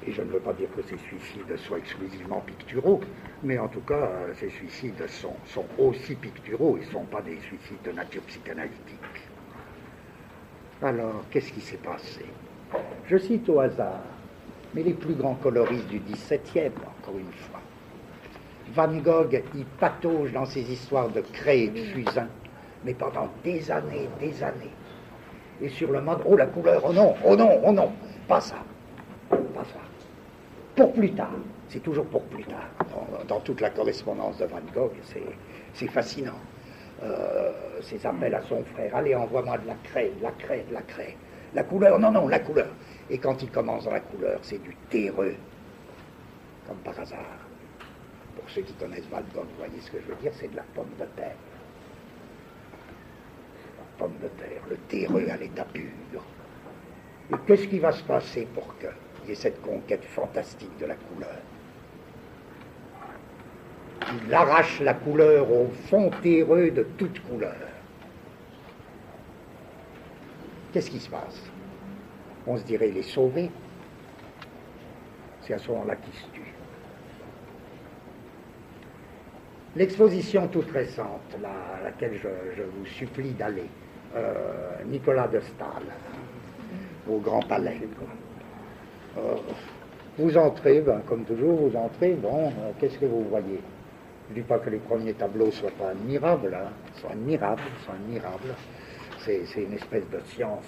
Et je ne veux pas dire que ces suicides soient exclusivement picturaux, mais en tout cas, ces suicides sont aussi picturaux, ils ne sont pas des suicides de nature psychanalytique. Alors, qu'est-ce qui s'est passé? Je cite au hasard, mais les plus grands coloristes du XVIIe, encore une fois. Van Gogh, il patauge dans ses histoires de craie et de fusain, mais pendant des années, Et sur le mode, oh la couleur, oh non, pas ça. Pour plus tard, c'est toujours pour plus tard. Dans toute la correspondance de Van Gogh, c'est fascinant. Ses appels à son frère, allez, envoie-moi de la craie. La couleur, non, la couleur. Et quand il commence dans la couleur, c'est du terreux, comme par hasard. Pour ceux qui connaissent Van Gogh, vous voyez ce que je veux dire, c'est de la pomme de terre. La pomme de terre, le terreux à l'état pur. Et qu'est-ce qui va se passer pour qu'il y ait cette conquête fantastique de la couleur? Il arrache la couleur au fond terreux de toute couleur. Qu'est-ce qui se passe? On se dirait les sauver. C'est à ce moment-là qu'ils se tuent. L'exposition toute récente, à laquelle je vous supplie d'aller, Nicolas de Staël, au Grand Palais. Vous entrez, comme toujours, qu'est-ce que vous voyez? Je ne dis pas que les premiers tableaux ne soient pas admirables, hein. Ils sont admirables, C'est une espèce de science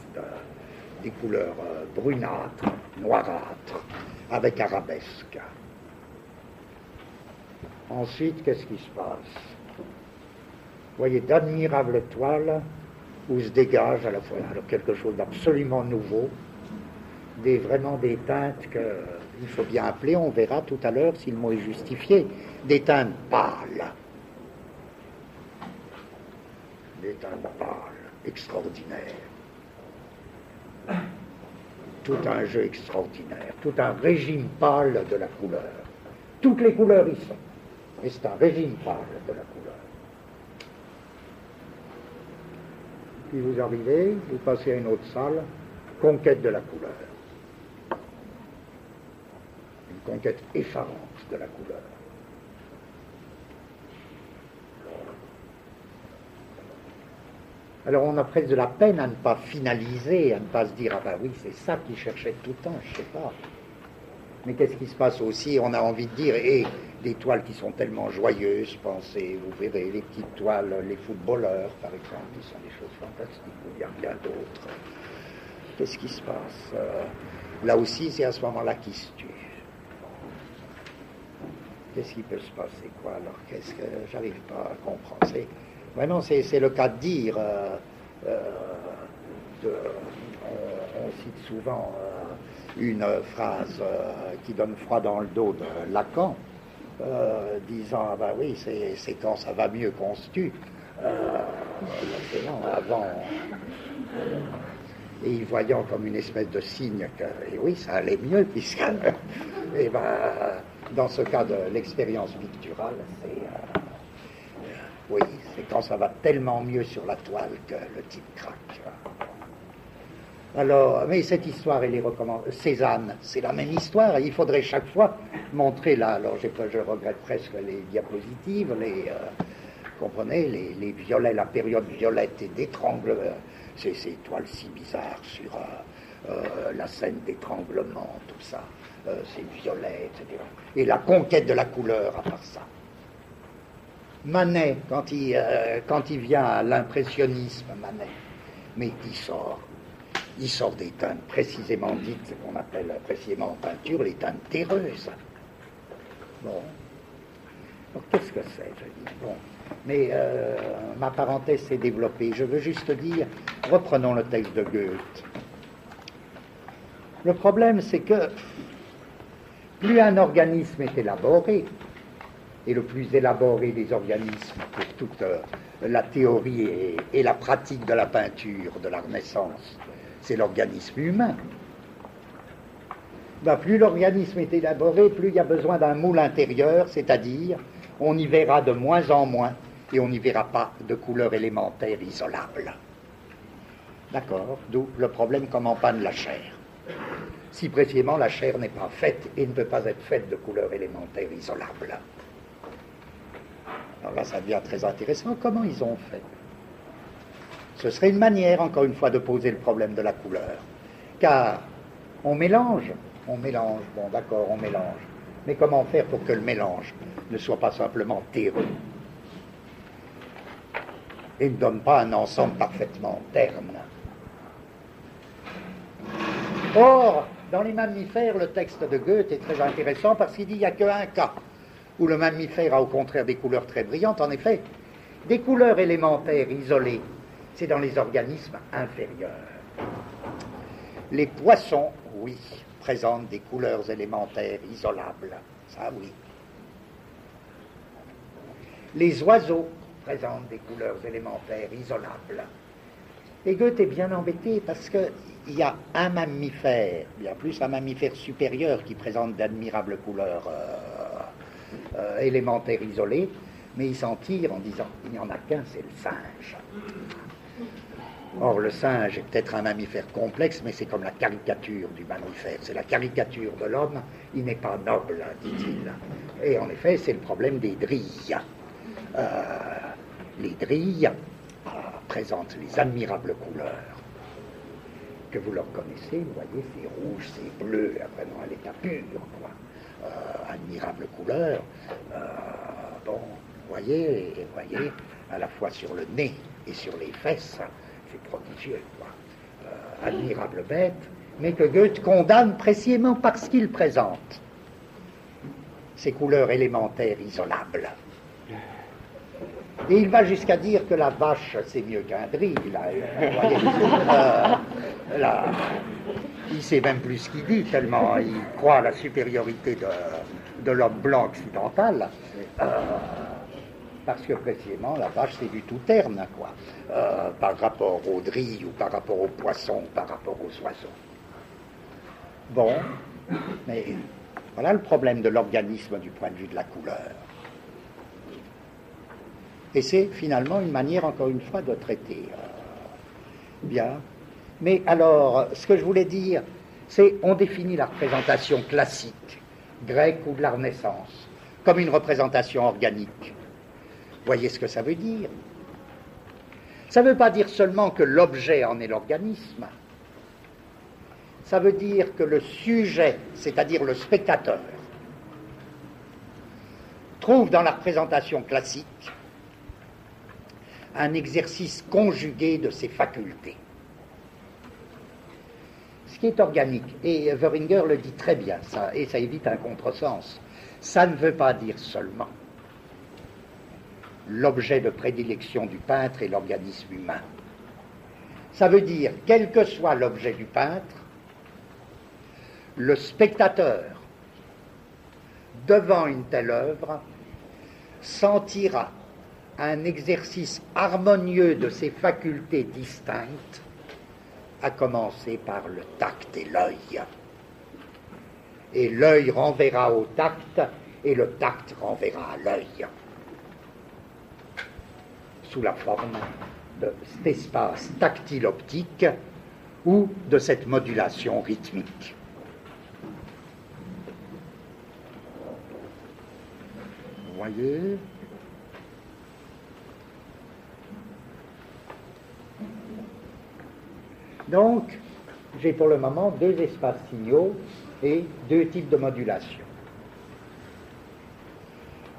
des couleurs brunâtres, noirâtres, avec arabesque. Ensuite, qu'est-ce qui se passe? Vous voyez d'admirables toiles où se dégage à la fois alors, quelque chose d'absolument nouveau, vraiment des teintes qu'il faut bien appeler, on verra tout à l'heure si le mot est justifié, des teintes pâles. Des teintes pâles, extraordinaires. Tout un jeu extraordinaire, tout un régime pâle de la couleur. Toutes les couleurs y sont, mais c'est un régime pâle de la couleur. Puis vous arrivez, vous passez à une autre salle, conquête de la couleur. Une conquête effarante de la couleur. Alors on a presque de la peine à ne pas finaliser, à ne pas se dire « Ah ben oui, c'est ça qu'il cherchait tout le temps, je ne sais pas ». Mais qu'est-ce qui se passe aussi? On a envie de dire « Et des toiles qui sont tellement joyeuses, pensez, vous verrez, les petites toiles, les footballeurs par exemple, qui sont des choses fantastiques, ou bien d'autres. » Qu'est-ce qui se passe? Là aussi, c'est à ce moment-là qu'il se tue. Qu'est-ce qui peut se passer, quoi? Alors, qu'est-ce que j'arrive pas à comprendre? Vraiment, c'est le cas de dire. On cite souvent une phrase qui donne froid dans le dos de Lacan, disant, ah ben oui, c'est quand ça va mieux qu'on se tue. Avant, et y voyant comme une espèce de signe que, et oui, ça allait mieux, puisque, et ben, dans ce cas de l'expérience picturale, oui, c'est quand ça va tellement mieux sur la toile que le type craque. Alors, mais cette histoire, elle est recommandée. Cézanne, c'est la même histoire. Il faudrait chaque fois montrer là. Alors, je regrette presque les diapositives, comprenez, les violets, la période violette et d'étranglement. Ces toiles si bizarres sur la scène d'étranglement, tout ça, ces violets, etc. Et la conquête de la couleur à part ça. Manet, quand il vient à l'impressionnisme, Manet, mais il sort des teintes précisément dites, ce qu'on appelle précisément en peinture, les teintes terreuses. Bon. Donc qu'est-ce que c'est, je dis? Bon. Mais ma parenthèse s'est développée. Je veux juste dire, reprenons le texte de Goethe. Le problème, c'est que plus un organisme est élaboré, et le plus élaboré des organismes pour toute la théorie et la pratique de la peinture de la Renaissance, c'est l'organisme humain. Ben, plus l'organisme est élaboré, plus il y a besoin d'un moule intérieur, c'est-à-dire on y verra de moins en moins et on n'y verra pas de couleurs élémentaires isolables. D'accord? D'où le problème comme en panne la chair. Si précisément la chair n'est pas faite et ne peut pas être faite de couleurs élémentaires isolables. Alors là, ça devient très intéressant. Comment ils ont fait? Ce serait une manière, encore une fois, de poser le problème de la couleur. Car on mélange, bon d'accord, on mélange. Mais comment faire pour que le mélange ne soit pas simplement terreux et ne donne pas un ensemble parfaitement terne? Or, dans les mammifères, le texte de Goethe est très intéressant parce qu'il dit qu'il n'y a qu'un cas où le mammifère a au contraire des couleurs très brillantes. En effet, des couleurs élémentaires isolées, c'est dans les organismes inférieurs. Les poissons, oui, présentent des couleurs élémentaires isolables, ça oui. Les oiseaux présentent des couleurs élémentaires isolables. Et Goethe est bien embêté parce qu'il y a un mammifère, bien plus un mammifère supérieur qui présente d'admirables couleurs élémentaires isolées, mais il s'en tire en disant il n'y en a qu'un, c'est le singe. Or, le singe est peut-être un mammifère complexe, mais c'est comme la caricature du mammifère, c'est la caricature de l'homme, il n'est pas noble, dit-il. Et en effet, c'est le problème des drilles. Les drilles présentent les admirables couleurs que vous leur connaissez, vous voyez, c'est rouge, c'est bleu, vraiment à l'état pur, quoi. Admirable couleur. Bon, Voyez, à la fois sur le nez et sur les fesses, c'est prodigieux, quoi. Admirable bête, mais que Goethe condamne précisément parce qu'il présente ces couleurs élémentaires isolables. Et il va jusqu'à dire que la vache, c'est mieux qu'un drille. Il sait même plus ce qu'il dit, tellement il croit à la supériorité de l'homme blanc occidental. Parce que précisément, la vache, c'est du tout terne, quoi, par rapport aux drilles, ou par rapport aux poissons, ou par rapport aux oiseaux. Bon, mais voilà le problème de l'organisme du point de vue de la couleur. Et c'est finalement une manière, encore une fois, de traiter. Bien. Mais alors, ce que je voulais dire, c'est on définit la représentation classique, grecque ou de la Renaissance, comme une représentation organique. Voyez ce que ça veut dire. Ça ne veut pas dire seulement que l'objet en est l'organisme. Ça veut dire que le sujet, c'est-à-dire le spectateur, trouve dans la représentation classique un exercice conjugué de ses facultés. Ce qui est organique, et Wöhringer le dit très bien, ça, et ça évite un contresens, ça ne veut pas dire seulement l'objet de prédilection du peintre et l'organisme humain. Ça veut dire, quel que soit l'objet du peintre, le spectateur, devant une telle œuvre, sentira un exercice harmonieux de ses facultés distinctes, à commencer par le tact et l'œil. Et l'œil renverra au tact, et le tact renverra à l'œil, sous la forme de cet espace tactile-optique ou de cette modulation rythmique. Vous voyez ? Donc, j'ai pour le moment deux espaces signaux et deux types de modulation.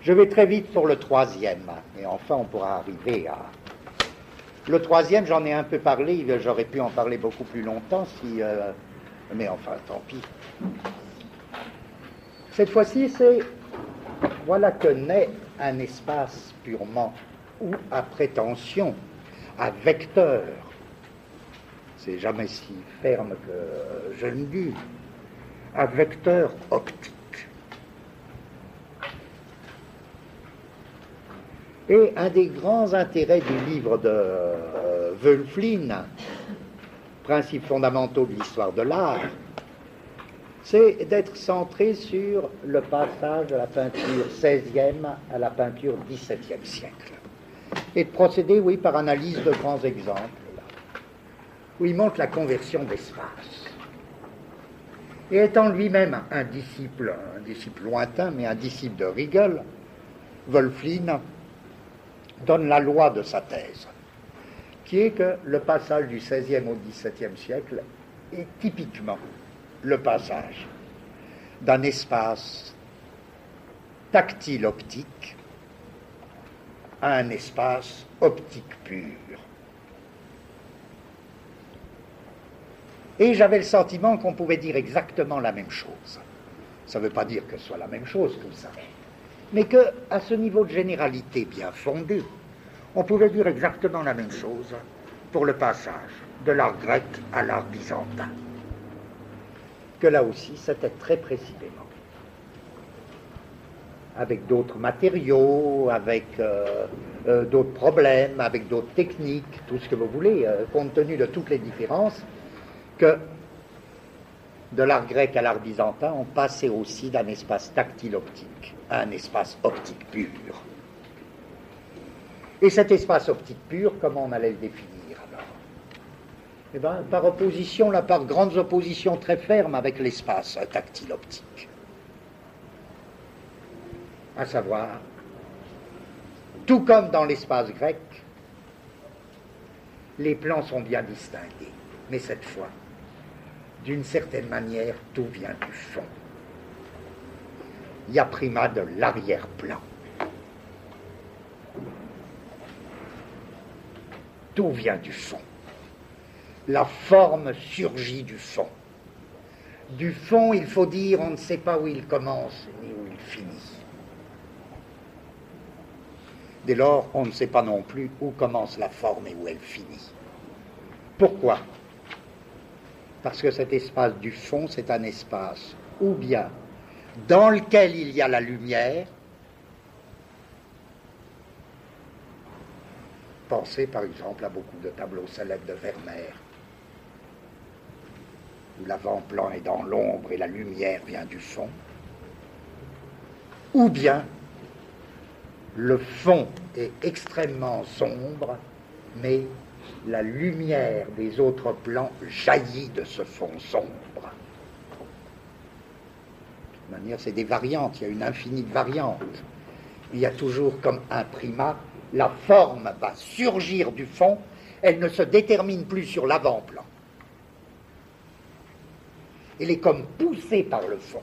Je vais très vite pour le troisième, et enfin on pourra arriver à... Le troisième, j'en ai un peu parlé, j'aurais pu en parler beaucoup plus longtemps, mais enfin, tant pis. Cette fois-ci, c'est... Voilà que naît un espace purement ou à prétention, à vecteur. C'est jamais si ferme que je le dis, à vecteur optique. Et un des grands intérêts du livre de Wölfflin, Principes fondamentaux de l'histoire de l'art, c'est d'être centré sur le passage de la peinture XVIe à la peinture XVIIe siècle. Et de procéder, oui, par analyse de grands exemples, là, où il montre la conversion d'espace. Et étant lui-même un disciple lointain, mais un disciple de Riegel, Wölfflin donne la loi de sa thèse, qui est que le passage du XVIe au XVIIe siècle est typiquement le passage d'un espace tactile optique à un espace optique pur. Et j'avais le sentiment qu'on pouvait dire exactement la même chose. Ça ne veut pas dire que ce soit la même chose, tout ça, mais qu'à ce niveau de généralité bien fondé, on pouvait dire exactement la même chose pour le passage de l'art grec à l'art byzantin. Que là aussi, c'était très précisément, avec d'autres matériaux, avec d'autres problèmes, avec d'autres techniques, tout ce que vous voulez, compte tenu de toutes les différences, que de l'art grec à l'art byzantin, on passait aussi d'un espace tactile optique à un espace optique pur. Et cet espace optique pur, comment on allait le définir alors ? Eh bien, par opposition, là, par grandes oppositions très fermes avec l'espace tactile optique. À savoir, tout comme dans l'espace grec, les plans sont bien distingués, mais cette fois, d'une certaine manière, tout vient du fond. Il y a primat de l'arrière-plan. Tout vient du fond. La forme surgit du fond. Du fond, il faut dire, on ne sait pas où il commence ni où il finit. Dès lors, on ne sait pas non plus où commence la forme et où elle finit. Pourquoi? Parce que cet espace du fond, c'est un espace ou bien dans lequel il y a la lumière. Pensez par exemple à beaucoup de tableaux célèbres de Vermeer, où l'avant-plan est dans l'ombre et la lumière vient du fond. Ou bien le fond est extrêmement sombre, mais la lumière des autres plans jaillit de ce fond sombre. De toute manière, c'est des variantes, il y a une infinie de variantes. Il y a toujours comme un primat, la forme va surgir du fond, elle ne se détermine plus sur l'avant-plan. Elle est comme poussée par le fond.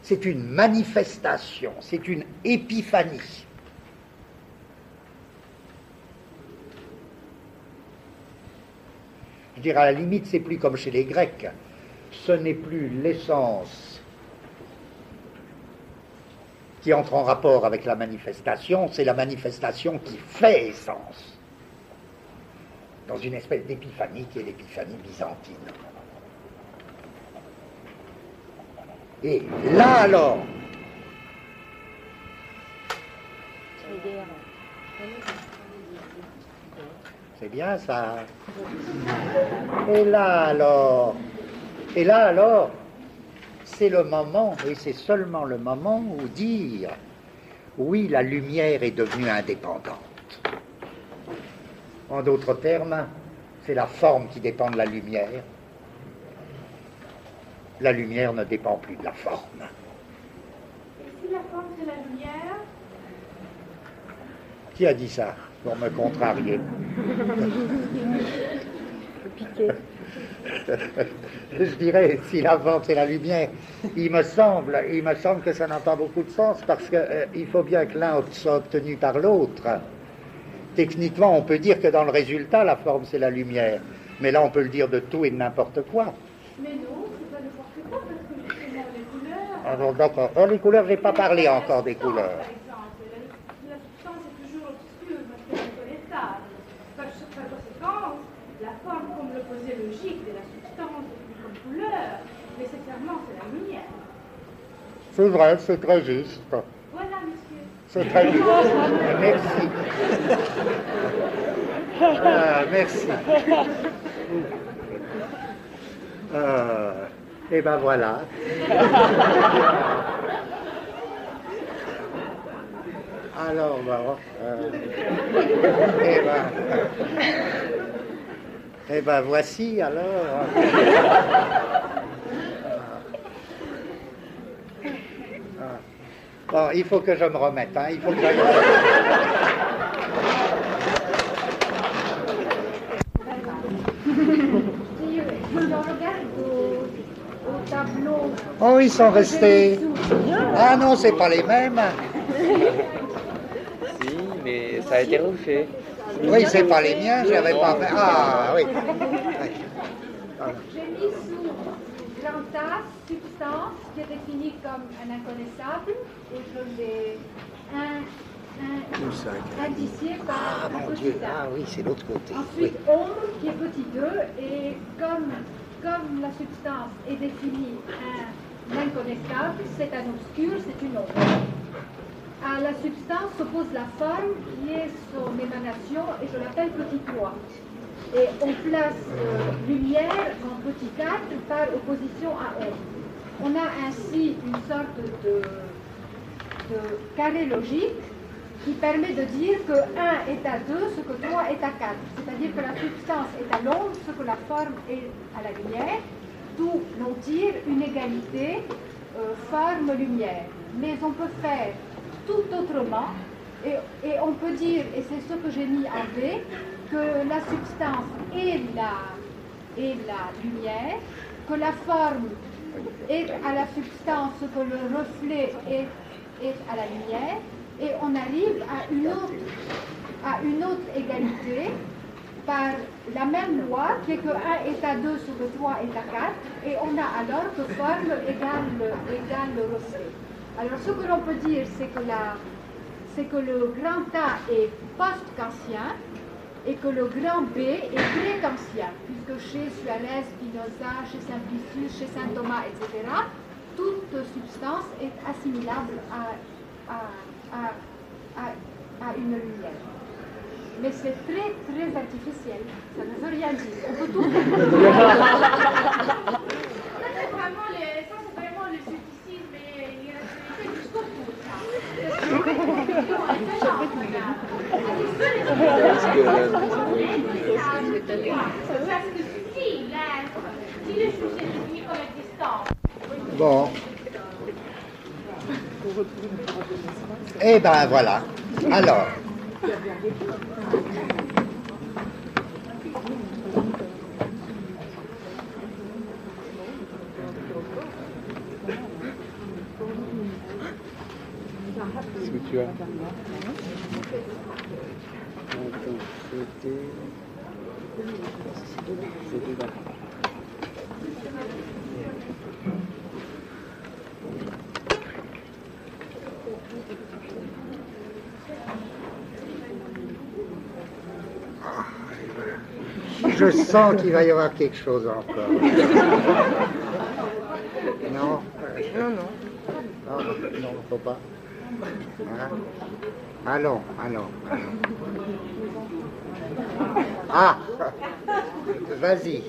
C'est une manifestation, c'est une épiphanie. Je dirais à la limite, c'est plus comme chez les Grecs. Ce n'est plus l'essence qui entre en rapport avec la manifestation, c'est la manifestation qui fait essence. Dans une espèce d'épiphanie qui est l'épiphanie byzantine. Et là alors, c'est bien ça. Et là alors, c'est le moment, et c'est seulement le moment où dire, oui, la lumière est devenue indépendante. En d'autres termes, c'est la forme qui dépend de la lumière. La lumière ne dépend plus de la forme. Et si la forme c'est la lumière? Qui a dit ça pour me contrarier? Je dirais, si la forme c'est la lumière, il me semble que ça n'a pas beaucoup de sens parce qu'il faut bien que l'un soit obtenu par l'autre. Techniquement, on peut dire que dans le résultat, la forme c'est la lumière. Mais là, on peut le dire de tout et de n'importe quoi. Mais non, c'est pas n'importe quoi parce que justement les couleurs. Alors d'accord. Oh, les couleurs, je n'ai pas parlé encore des couleurs. Par exemple, la substance est toujours obscure parce qu'elle est inconnaissable. Par conséquent, la forme comme l'opposé logique de la substance comme couleur, nécessairement c'est la lumière. C'est vrai, c'est très juste. Voilà, monsieur. C'est très juste. Merci. Merci. Et ben voilà. Alors, eh ben voici alors. Bon, il faut que je me remette, hein. Il faut que j'aille. Si on regarde au tableau. Oh, ils sont restés. Ah non, c'est pas les mêmes. Si, mais ça a été refait. Oui, c'est pas les miens, je n'avais pas fait. Ah oui. J'ai mis sous plantas, substance, qui est définie comme un inconnaissable, et je l'ai indicié par Ah un mon petit Dieu, a. ah oui, c'est l'autre côté. Ensuite, Oui. ombre, qui est petit 2, et comme la substance est définie un inconnaissable, c'est un obscur, c'est une ombre. À la substance s'oppose la forme qui est son émanation et je l'appelle petit 3. Et on place lumière en petit 4 par opposition à ombre. On a ainsi une sorte de carré logique qui permet de dire que 1 est à 2 ce que 3 est à 4. C'est-à-dire que la substance est à l'ombre ce que la forme est à la lumière, d'où l'on tire une égalité forme-lumière. Mais on peut faire tout autrement et on peut dire, et c'est ce que j'ai mis en V, que la substance est la lumière, que la forme est à la substance ce que le reflet est à la lumière, et on arrive à une autre égalité par la même loi qui est que 1 est à 2 sur le 3 est à 4, et on a alors que forme égale le reflet. Alors ce que l'on peut dire, c'est que le grand A est post-kantien et que le grand B est pré-kantien, puisque chez Suarez, Spinoza, chez Simplicius, chez saint Thomas, etc., toute substance est assimilable à une lumière. Mais c'est très, très artificiel. Ça ne veut rien dire. On peut tout faire. Ça, c'est vraiment le scepticisme et l'irrationalité jusqu'au bout. Parce que si le sujet définit comme existant. Bon. Eh ben voilà. Alors. Qu'est-ce que tu as? C'était là. Je sens qu'il va y avoir quelque chose encore. Non? Non, faut pas. Hein? Allons. Ah! Vas-y.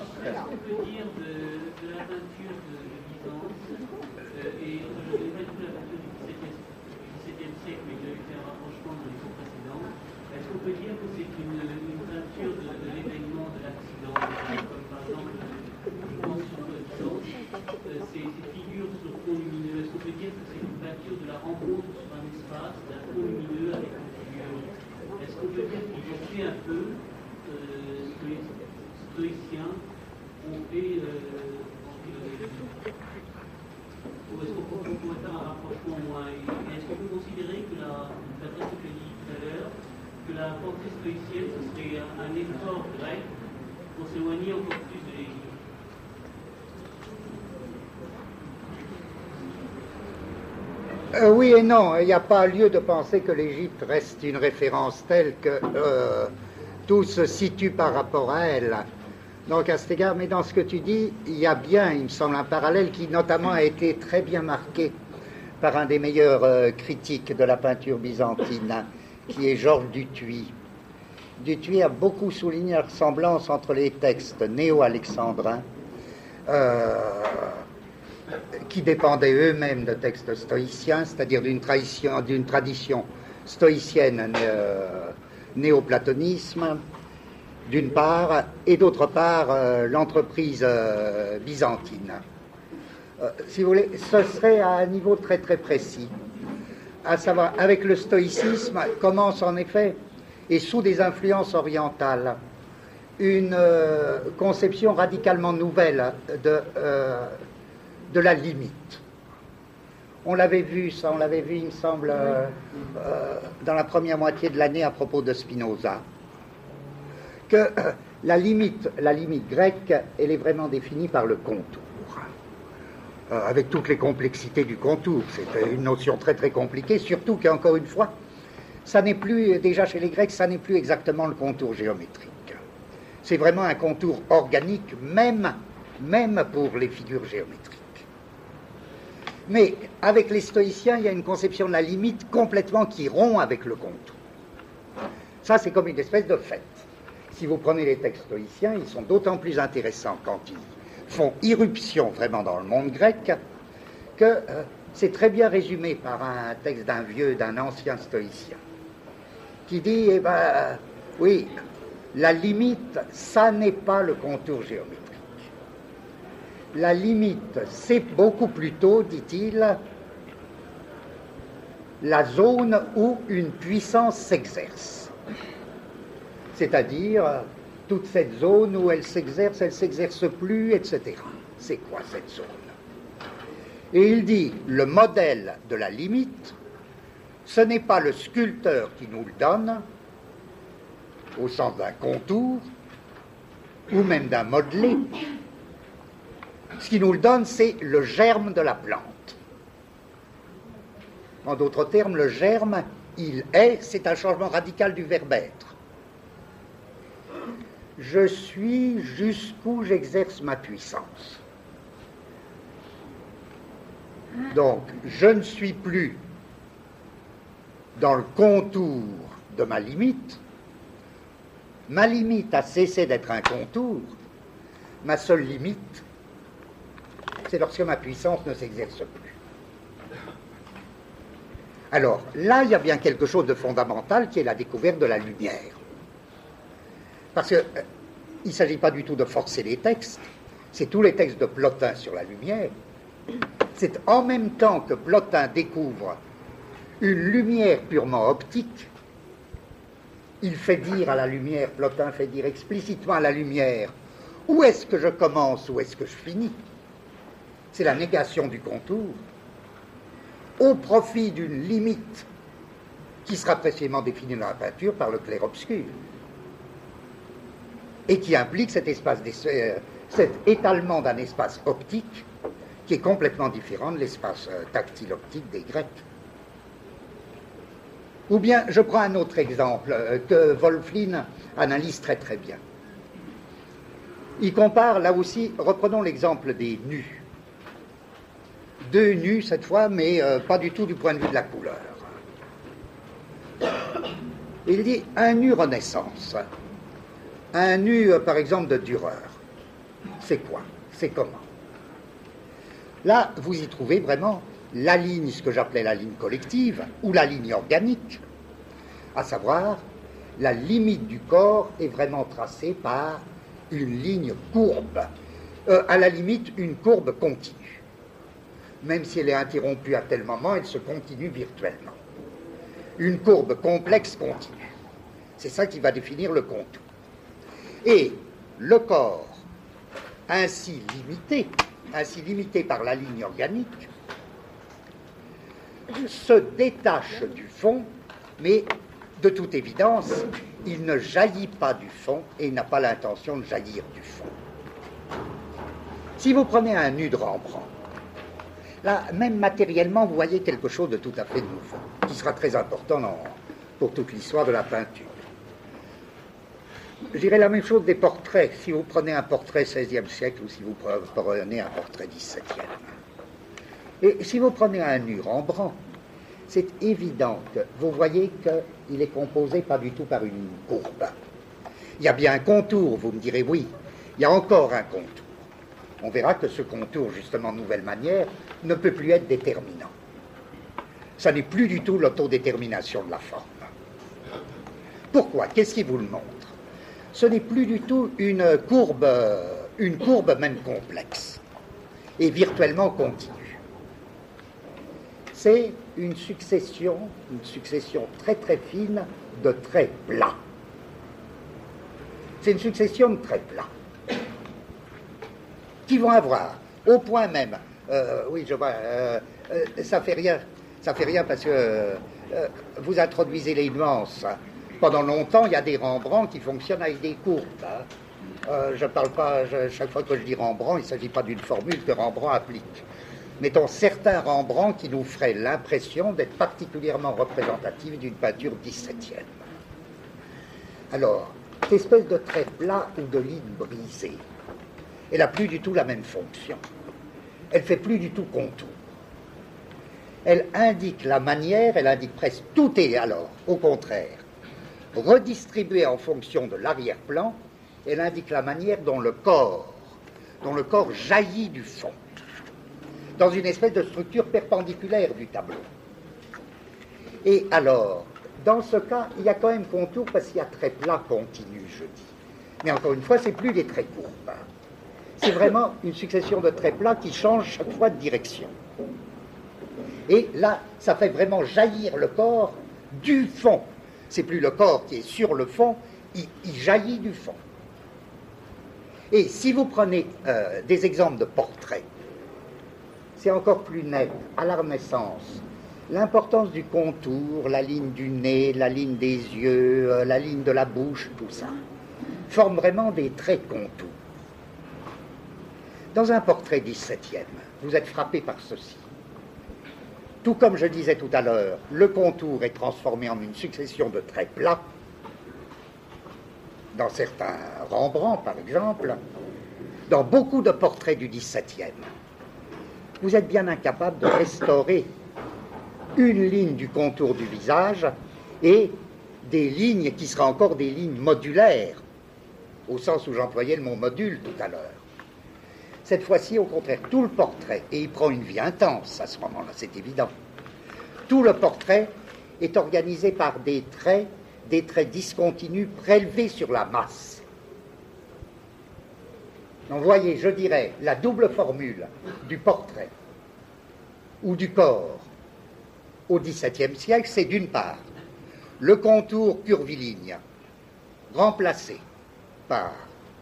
Est-ce qu'on peut dire que c'est une peinture de l'événement de l'accident, comme par exemple, je pense sur ces figures sur fond lumineux, est-ce qu'on peut dire que c'est une peinture de la rencontre sur un espace, d'un fond lumineux avec une figure? Est-ce qu'on peut dire qu'ils ont fait un peu, stoïciens, ont fait, ou est-ce qu'on pourrait faire un rapprochement moins? Est-ce qu'on peut considérer que d'après ce que j'ai dit tout à l'heure, que la pensée stoïcienne, ce serait un effort grec pour s'éloigner encore plus de l'Église? Oui et non, il n'y a pas lieu de penser que l'Égypte reste une référence telle que tout se situe par rapport à elle. Donc à cet égard, mais dans ce que tu dis, il y a bien, il me semble, un parallèle qui notamment a été très bien marqué par un des meilleurs critiques de la peinture byzantine, qui est Georges Dutuit. Dutuit a beaucoup souligné la ressemblance entre les textes néo-alexandrins, qui dépendaient eux-mêmes de textes stoïciens, c'est-à-dire d'une tradition stoïcienne néo-platonisme, d'une part, et d'autre part, l'entreprise byzantine. Si vous voulez, ce serait à un niveau très très précis. À savoir, avec le stoïcisme, commence en effet, et sous des influences orientales, une conception radicalement nouvelle de la limite. On l'avait vu, il me semble, dans la première moitié de l'année à propos de Spinoza, que la limite grecque, elle est vraiment définie par le contour. Avec toutes les complexités du contour. C'est une notion très très compliquée, surtout qu'encore une fois, ça n'est plus, déjà chez les Grecs, ça n'est plus exactement le contour géométrique. C'est vraiment un contour organique, même pour les figures géométriques. Mais avec les stoïciens, il y a une conception de la limite complètement qui rompt avec le contour. Ça, c'est comme une espèce de fête. Si vous prenez les textes stoïciens, ils sont d'autant plus intéressants quand ils font irruption vraiment dans le monde grec, que c'est très bien résumé par un texte d'un ancien stoïcien, qui dit, eh ben, oui, la limite, ça n'est pas le contour géométrique. La limite, c'est beaucoup plutôt, dit-il, la zone où une puissance s'exerce. C'est-à-dire toute cette zone où elle s'exerce plus, etc. C'est quoi cette zone? Et il dit, le modèle de la limite, ce n'est pas le sculpteur qui nous le donne, au sens d'un contour, ou même d'un modelé. Ce qui nous le donne, c'est le germe de la plante. En d'autres termes, le germe, c'est un changement radical du verbe être. Je suis jusqu'où j'exerce ma puissance. Donc, je ne suis plus dans le contour de ma limite. Ma limite a cessé d'être un contour. Ma seule limite, c'est lorsque ma puissance ne s'exerce plus. Alors, là, il y a bien quelque chose de fondamental qui est la découverte de la lumière. Parce qu'il ne s'agit pas du tout de forcer les textes, c'est tous les textes de Plotin sur la lumière. C'est en même temps que Plotin découvre une lumière purement optique, il fait dire à la lumière, Plotin fait dire explicitement à la lumière, où est-ce que je commence, où est-ce que je finis? C'est la négation du contour, au profit d'une limite qui sera précisément définie dans la peinture par le clair-obscur, et qui implique cet étalement d'un espace optique qui est complètement différent de l'espace tactile optique des Grecs. Ou bien, je prends un autre exemple que Wolflin analyse très très bien. Il compare, là aussi, reprenons l'exemple des nus. Deux nus cette fois, mais pas du tout du point de vue de la couleur. Il dit un nu Renaissance, un nu par exemple de Dürer. C'est quoi? C'est comment? Là, vous y trouvez vraiment la ligne, ce que j'appelais la ligne collective, ou la ligne organique, à savoir, la limite du corps est vraiment tracée par une ligne courbe, à la limite une courbe continue. Même si elle est interrompue à tel moment, elle se continue virtuellement. Une courbe complexe continue. C'est ça qui va définir le contour. Et le corps, ainsi limité par la ligne organique, se détache du fond, mais de toute évidence, il ne jaillit pas du fond et il n'a pas l'intention de jaillir du fond. Si vous prenez un nu de Rembrandt, là, même matériellement, vous voyez quelque chose de tout à fait nouveau, qui sera très important pour toute l'histoire de la peinture. Je dirais la même chose des portraits, si vous prenez un portrait 16e siècle ou si vous prenez un portrait 17e. Et si vous prenez un nu Rembrandt, c'est évident que vous voyez qu'il est composé pas du tout par une courbe. Il y a bien un contour, vous me direz oui, il y a encore un contour. On verra que ce contour, justement, de nouvelle manière, ne peut plus être déterminant. Ça n'est plus du tout l'autodétermination de la forme. Pourquoi? Qu'est-ce qui vous le montre? Ce n'est plus du tout une courbe même complexe et virtuellement continue. C'est une succession très très fine de traits plats. C'est une succession de traits plats qui vont avoir, au point même, oui je vois, ça fait rien parce que vous introduisez les nuances. Pendant longtemps, il y a des Rembrandts qui fonctionnent avec des courbes. Je ne parle pas, chaque fois que je dis Rembrandt, il ne s'agit pas d'une formule que Rembrandt applique. Mettons certains Rembrandts qui nous feraient l'impression d'être particulièrement représentatifs d'une peinture 17e. Alors, cette espèce de trait plat ou de ligne brisée, elle n'a plus du tout la même fonction. Elle ne fait plus du tout contour. Elle indique la manière, elle indique presque tout est alors, au contraire, redistribué en fonction de l'arrière-plan, elle indique la manière dont le corps jaillit du fond, dans une espèce de structure perpendiculaire du tableau. Et alors, dans ce cas, il y a quand même contour parce qu'il y a trait plat continu, je dis. Mais encore une fois, c'est plus des traits courbes. C'est vraiment une succession de traits plats qui changent chaque fois de direction. Et là, ça fait vraiment jaillir le corps du fond. C'est plus le corps qui est sur le fond, il jaillit du fond. Et si vous prenez des exemples de portraits, c'est encore plus net. À la Renaissance, l'importance du contour, la ligne du nez, la ligne des yeux, la ligne de la bouche, tout ça, forment vraiment des traits de contour. Dans un portrait 17e, vous êtes frappé par ceci. Tout comme je disais tout à l'heure, le contour est transformé en une succession de traits plats. Dans certains Rembrandt, par exemple, dans beaucoup de portraits du XVIIe, vous êtes bien incapable de restaurer une ligne du contour du visage et des lignes qui seraient encore des lignes modulaires, au sens où j'employais le mot module tout à l'heure. Cette fois-ci, au contraire, tout le portrait, et il prend une vie intense à ce moment-là, c'est évident, tout le portrait est organisé par des traits discontinus prélevés sur la masse. Donc, voyez, je dirais, la double formule du portrait ou du corps au XVIIe siècle, c'est d'une part le contour curviligne remplacé par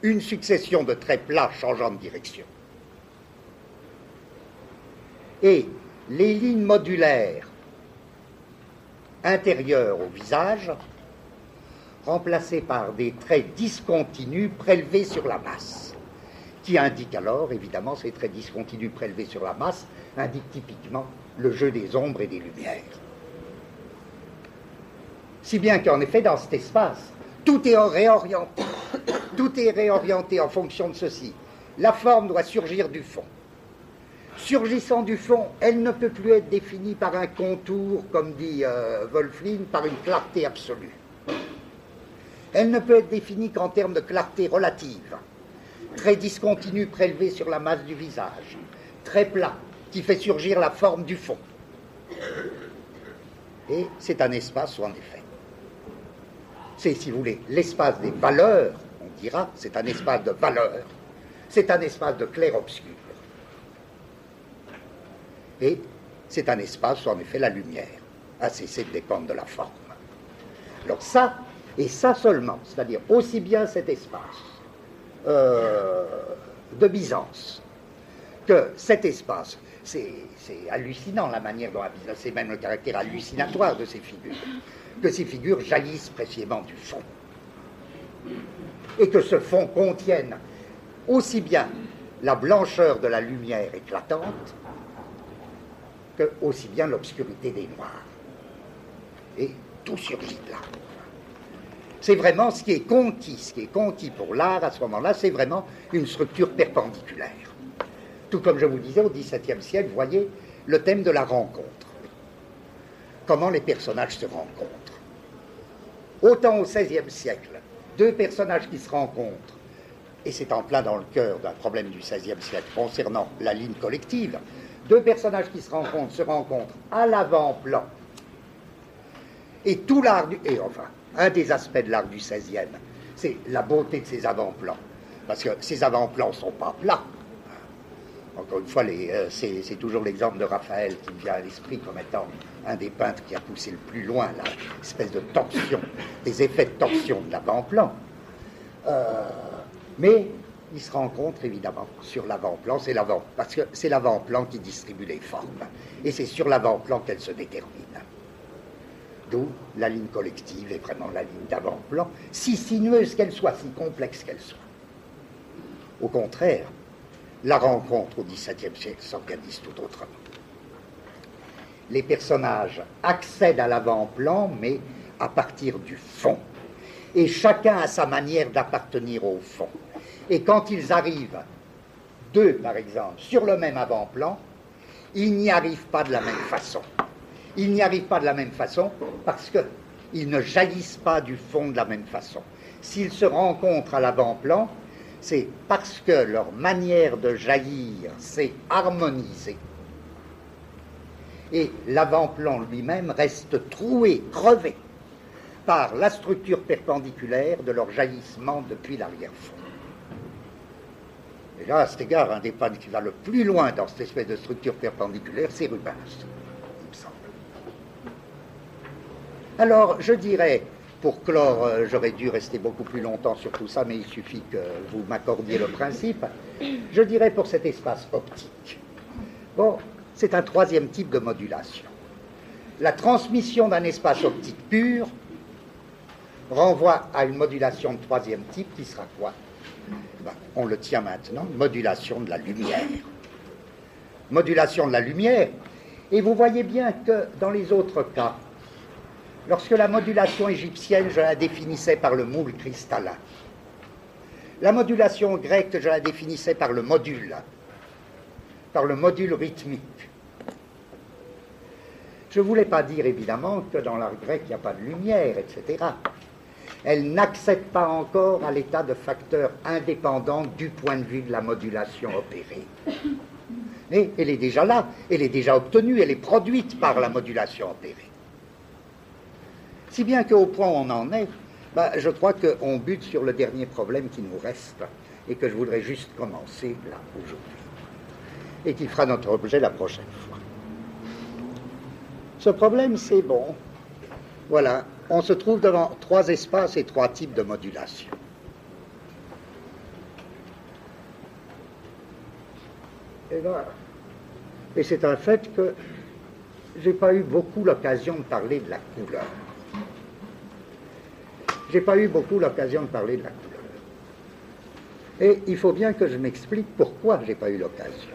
une succession de traits plats changeant de direction et les lignes modulaires intérieures au visage remplacées par des traits discontinus prélevés sur la masse, qui indiquent alors, évidemment, ces traits discontinus prélevés sur la masse indiquent typiquement le jeu des ombres et des lumières. Si bien qu'en effet, dans cet espace, tout est réorienté. Tout est réorienté en fonction de ceci. La forme doit surgir du fond. Surgissant du fond, elle ne peut plus être définie par un contour, comme dit Wölfflin, par une clarté absolue. Elle ne peut être définie qu'en termes de clarté relative. Très discontinu prélevé sur la masse du visage, très plat, qui fait surgir la forme du fond. Et c'est un espace où, en effet, c'est, si vous voulez, l'espace des valeurs, on dira, c'est un espace de valeurs, c'est un espace de clair-obscur. Et c'est un espace où, en effet, la lumière a cessé de dépendre de la forme. Alors ça, et ça seulement, c'est-à-dire aussi bien cet espace de Byzance que cet espace, c'est hallucinant la manière dont c'est même le caractère hallucinatoire de ces figures, que ces figures jaillissent précisément du fond, et que ce fond contienne aussi bien la blancheur de la lumière éclatante que aussi bien l'obscurité des noirs. Et tout surgit de là. C'est vraiment ce qui est conquis pour l'art à ce moment-là, c'est vraiment une structure perpendiculaire. Tout comme je vous disais, au XVIIe siècle, vous voyez, le thème de la rencontre. Comment les personnages se rencontrent. Autant au XVIe siècle, deux personnages qui se rencontrent, et c'est en plein dans le cœur d'un problème du XVIe siècle concernant la ligne collective, deux personnages qui se rencontrent à l'avant-plan. Et tout l'art et enfin, un des aspects de l'art du XVIe, c'est la beauté de ces avant-plans. Parce que ces avant-plans ne sont pas plats. Encore une fois, c'est toujours l'exemple de Raphaël qui me vient à l'esprit comme étant un des peintres qui a poussé le plus loin l'espèce de torsion, des effets de torsion de l'avant-plan. Mais ils se rencontrent évidemment sur l'avant-plan, parce que c'est l'avant-plan qui distribue les formes. Et c'est sur l'avant-plan qu'elles se déterminent. D'où la ligne collective est vraiment la ligne d'avant-plan, si sinueuse qu'elle soit, si complexe qu'elle soit. Au contraire, la rencontre au XVIIe siècle s'organise tout autrement. Les personnages accèdent à l'avant-plan, mais à partir du fond. Et chacun a sa manière d'appartenir au fond. Et quand ils arrivent, deux par exemple, sur le même avant-plan, ils n'y arrivent pas de la même façon. Ils n'y arrivent pas de la même façon parce qu'ils ne jaillissent pas du fond de la même façon. S'ils se rencontrent à l'avant-plan, c'est parce que leur manière de jaillir s'est harmonisée. Et l'avant-plan lui-même reste troué, crevé, par la structure perpendiculaire de leur jaillissement depuis l'arrière-fond. Et là, à cet égard, un des peintres qui va le plus loin dans cette espèce de structure perpendiculaire, c'est Rubens, il me semble. Alors, je dirais, pour clore, j'aurais dû rester beaucoup plus longtemps sur tout ça, mais il suffit que vous m'accordiez le principe, je dirais pour cet espace optique. Bon, c'est un troisième type de modulation. la transmission d'un espace optique pur renvoie à une modulation de troisième type qui sera quoi? On le tient maintenant, modulation de la lumière. Modulation de la lumière. Et vous voyez bien que dans les autres cas, lorsque la modulation égyptienne, je la définissais par le moule cristallin. La modulation grecque, je la définissais par le module rythmique. Je ne voulais pas dire évidemment que dans l'art grec, il n'y a pas de lumière, etc. Elle n'accède pas encore à l'état de facteur indépendant du point de vue de la modulation opérée. Mais elle est déjà là, elle est déjà obtenue, elle est produite par la modulation opérée. Si bien qu'au point où on en est, je crois qu'on bute sur le dernier problème qui nous reste et que je voudrais juste commencer là aujourd'hui et qui fera notre objet la prochaine fois. Ce problème, c'est bon. Voilà, on se trouve devant trois espaces et trois types de modulation. Et voilà. Et c'est un fait que je n'ai pas eu beaucoup l'occasion de parler de la couleur. Je n'ai pas eu beaucoup l'occasion de parler de la couleur. Et il faut bien que je m'explique pourquoi je n'ai pas eu l'occasion.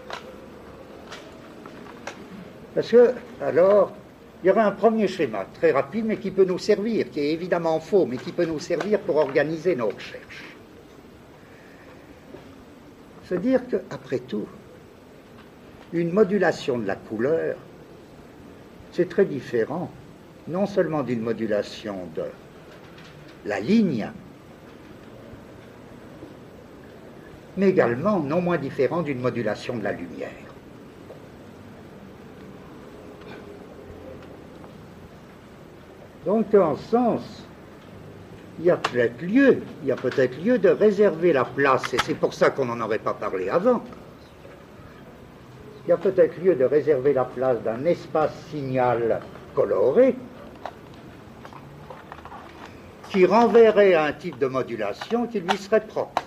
Parce que, alors, il y aura un premier schéma, très rapide, mais qui peut nous servir, qui est évidemment faux, mais qui peut nous servir pour organiser nos recherches. Se dire qu'après tout, une modulation de la couleur, c'est très différent, non seulement d'une modulation de la ligne, mais également non moins différent d'une modulation de la lumière. Donc, en ce sens, il y a peut-être lieu de réserver la place, et c'est pour ça qu'on n'en aurait pas parlé avant. Il y a peut-être lieu de réserver la place d'un espace signal coloré qui renverrait à un type de modulation qui lui serait propre.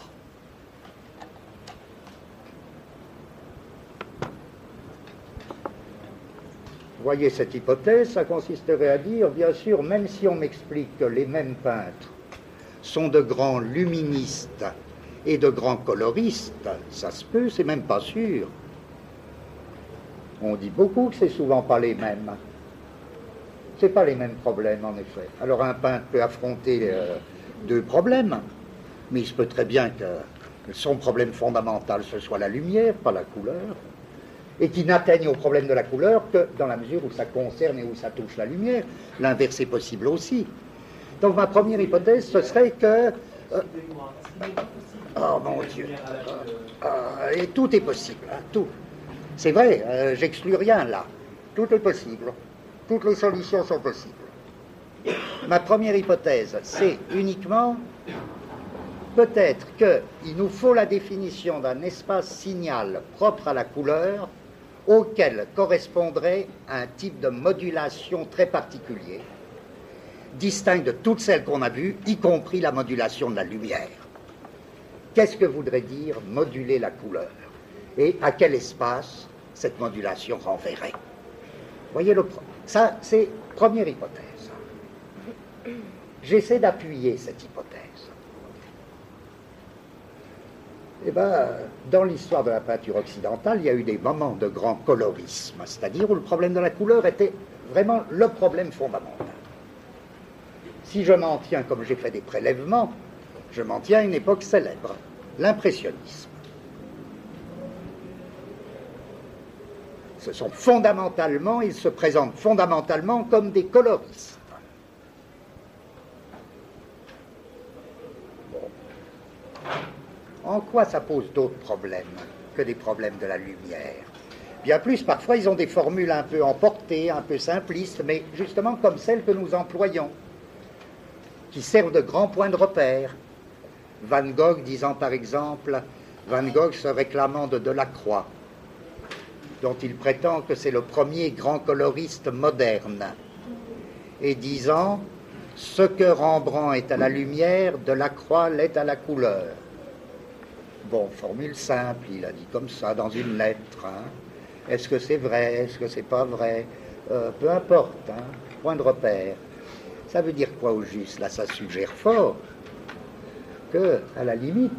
Vous voyez cette hypothèse, ça consisterait à dire, bien sûr, même si on m'explique que les mêmes peintres sont de grands luministes et de grands coloristes, ça se peut, c'est même pas sûr. On dit beaucoup que c'est souvent pas les mêmes. C'est pas les mêmes problèmes, en effet. Alors un peintre peut affronter deux problèmes, mais il se peut très bien que son problème fondamental, ce soit la lumière, pas la couleur, et qui n'atteigne au problème de la couleur que dans la mesure où ça concerne et où ça touche la lumière. L'inverse est possible aussi. Donc ma première hypothèse, ce serait que... oh mon Dieu, et tout est possible, hein, tout. C'est vrai, j'exclus rien là. Tout est possible. Toutes les solutions sont possibles. Ma première hypothèse, c'est uniquement peut-être qu'il nous faut la définition d'un espace signal propre à la couleur auquel correspondrait un type de modulation très particulier, distinct de toutes celles qu'on a vues, y compris la modulation de la lumière. Qu'est-ce que voudrait dire moduler la couleur? Et à quel espace cette modulation renverrait? Voyez, ça, c'est première hypothèse. J'essaie d'appuyer cette hypothèse. Eh bien, dans l'histoire de la peinture occidentale, il y a eu des moments de grand colorisme, c'est-à-dire où le problème de la couleur était vraiment le problème fondamental. Si je m'en tiens, comme j'ai fait des prélèvements, je m'en tiens à une époque célèbre, l'impressionnisme. Ce sont fondamentalement, ils se présentent fondamentalement comme des coloristes. En quoi ça pose d'autres problèmes que des problèmes de la lumière? Bien plus, parfois, ils ont des formules un peu emportées, un peu simplistes, mais justement comme celles que nous employons, qui servent de grands points de repère. Van Gogh disant par exemple, Van Gogh se réclamant de Delacroix, dont il prétend que c'est le premier grand coloriste moderne, et disant « Ce que Rembrandt est à la lumière, Delacroix l'est à la couleur ». Bon, formule simple, il a dit comme ça dans une lettre. Hein. Est-ce que c'est vrai? Est-ce que c'est pas vrai? peu importe, hein, point de repère. Ça veut dire quoi au juste? Là, ça suggère fort que, à la limite,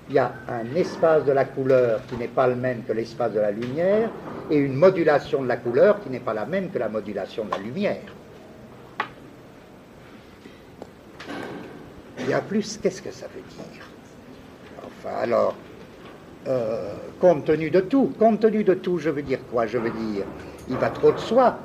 il y a un espace de la couleur qui n'est pas le même que l'espace de la lumière et une modulation de la couleur qui n'est pas la même que la modulation de la lumière. Bien plus, qu'est-ce que ça veut dire? Enfin, alors, compte tenu de tout, je veux dire quoi? Je veux dire, il va trop de soi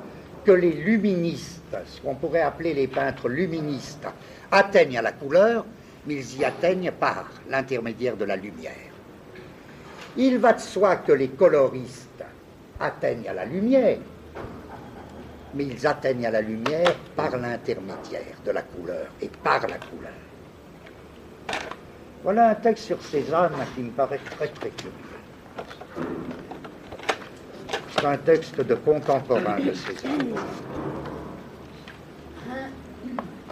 que les luministes, ce qu'on pourrait appeler les peintres luministes, atteignent à la couleur, mais ils y atteignent par l'intermédiaire de la lumière. Il va de soi que les coloristes atteignent à la lumière, mais ils atteignent à la lumière par l'intermédiaire de la couleur et par la couleur. Voilà un texte sur Cézanne qui me paraît très très curieux. C'est un texte de contemporain de Cézanne.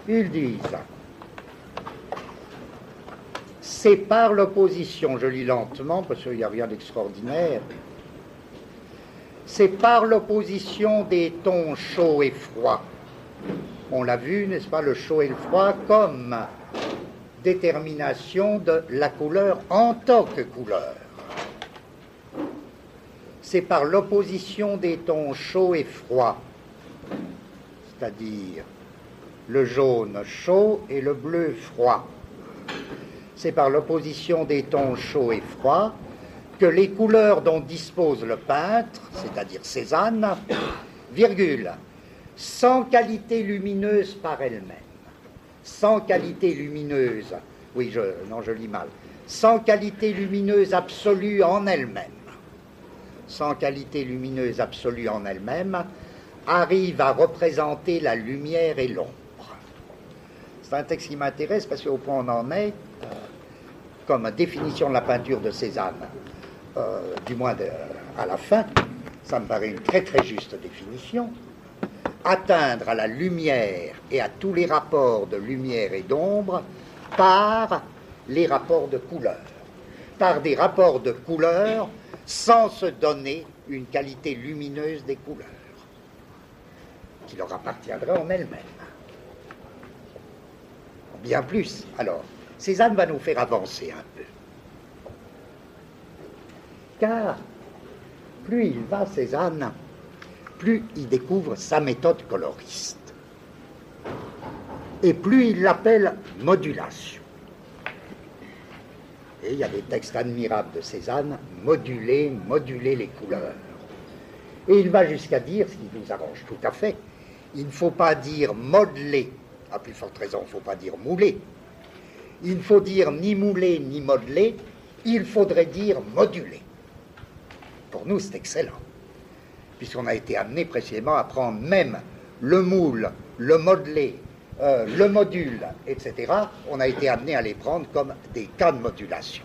Ils disent: c'est par l'opposition, je lis lentement parce qu'il n'y a rien d'extraordinaire, c'est par l'opposition des tons chauds et froids. On l'a vu, n'est-ce pas, le chaud et le froid comme détermination de la couleur en tant que couleur. C'est par l'opposition des tons chauds et froids, c'est-à-dire le jaune chaud et le bleu froid. C'est par l'opposition des tons chauds et froids que les couleurs dont dispose le peintre, c'est-à-dire Cézanne, virgule, sans qualité lumineuse par elle-même, sans qualité lumineuse, oui, je lis mal, sans qualité lumineuse absolue en elle-même, sans qualité lumineuse absolue en elle-même, arrive à représenter la lumière et l'ombre. C'est un texte qui m'intéresse parce qu'au point où on en est, comme définition de la peinture de Cézanne, du moins à la fin, ça me paraît une très très juste définition. Atteindre à la lumière et à tous les rapports de lumière et d'ombre par les rapports de couleur, par des rapports de couleur sans se donner une qualité lumineuse des couleurs, qui leur appartiendrait en elles-mêmes. Bien plus. Alors, Cézanne va nous faire avancer un peu. Car plus il va, Cézanne, plus il découvre sa méthode coloriste. Et plus il l'appelle modulation. Et il y a des textes admirables de Cézanne, moduler les couleurs. Et il va jusqu'à dire, ce qui nous arrange tout à fait, il ne faut pas dire modeler, à plus forte raison, il ne faut pas dire mouler. Il ne faut dire ni mouler ni modeler, il faudrait dire moduler. Pour nous, c'est excellent, puisqu'on a été amené précisément à prendre même le moule, le modeler, le module, etc. On a été amené à les prendre comme des cas de modulation.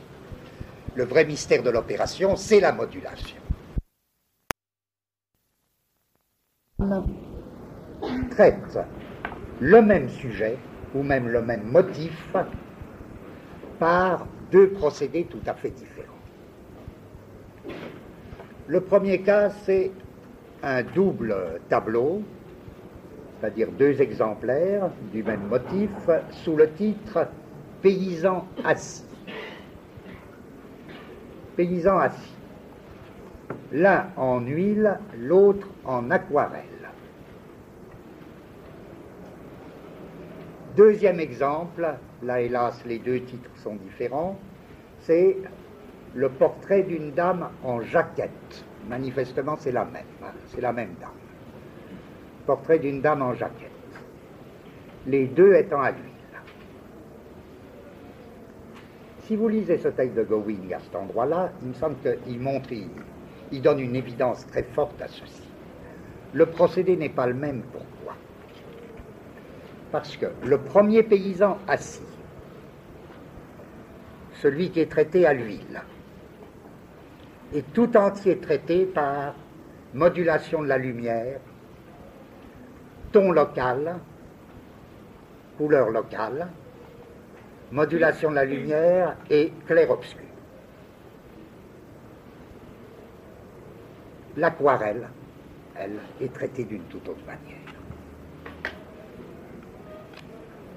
Le vrai mystère de l'opération, c'est la modulation. Traite le même sujet, ou même le même motif, par deux procédés tout à fait différents. Le premier cas, c'est un double tableau, c'est-à-dire deux exemplaires du même motif, sous le titre « Paysan assis ». Paysan assis. L'un en huile, l'autre en aquarelle. Deuxième exemple, là hélas les deux titres sont différents, c'est le portrait d'une dame en jaquette. Manifestement c'est la même, c'est la même dame. Portrait d'une dame en jaquette. Les deux étant à l'huile. Si vous lisez ce texte de Gowing à cet endroit-là, il me semble qu'il montre, il donne une évidence très forte à ceci. Le procédé n'est pas le même. Pourquoi? Parce que le premier paysan assis, celui qui est traité à l'huile, est tout entier traité par modulation de la lumière, ton local, couleur locale, modulation de la lumière et clair-obscur. L'aquarelle, elle, est traitée d'une toute autre manière.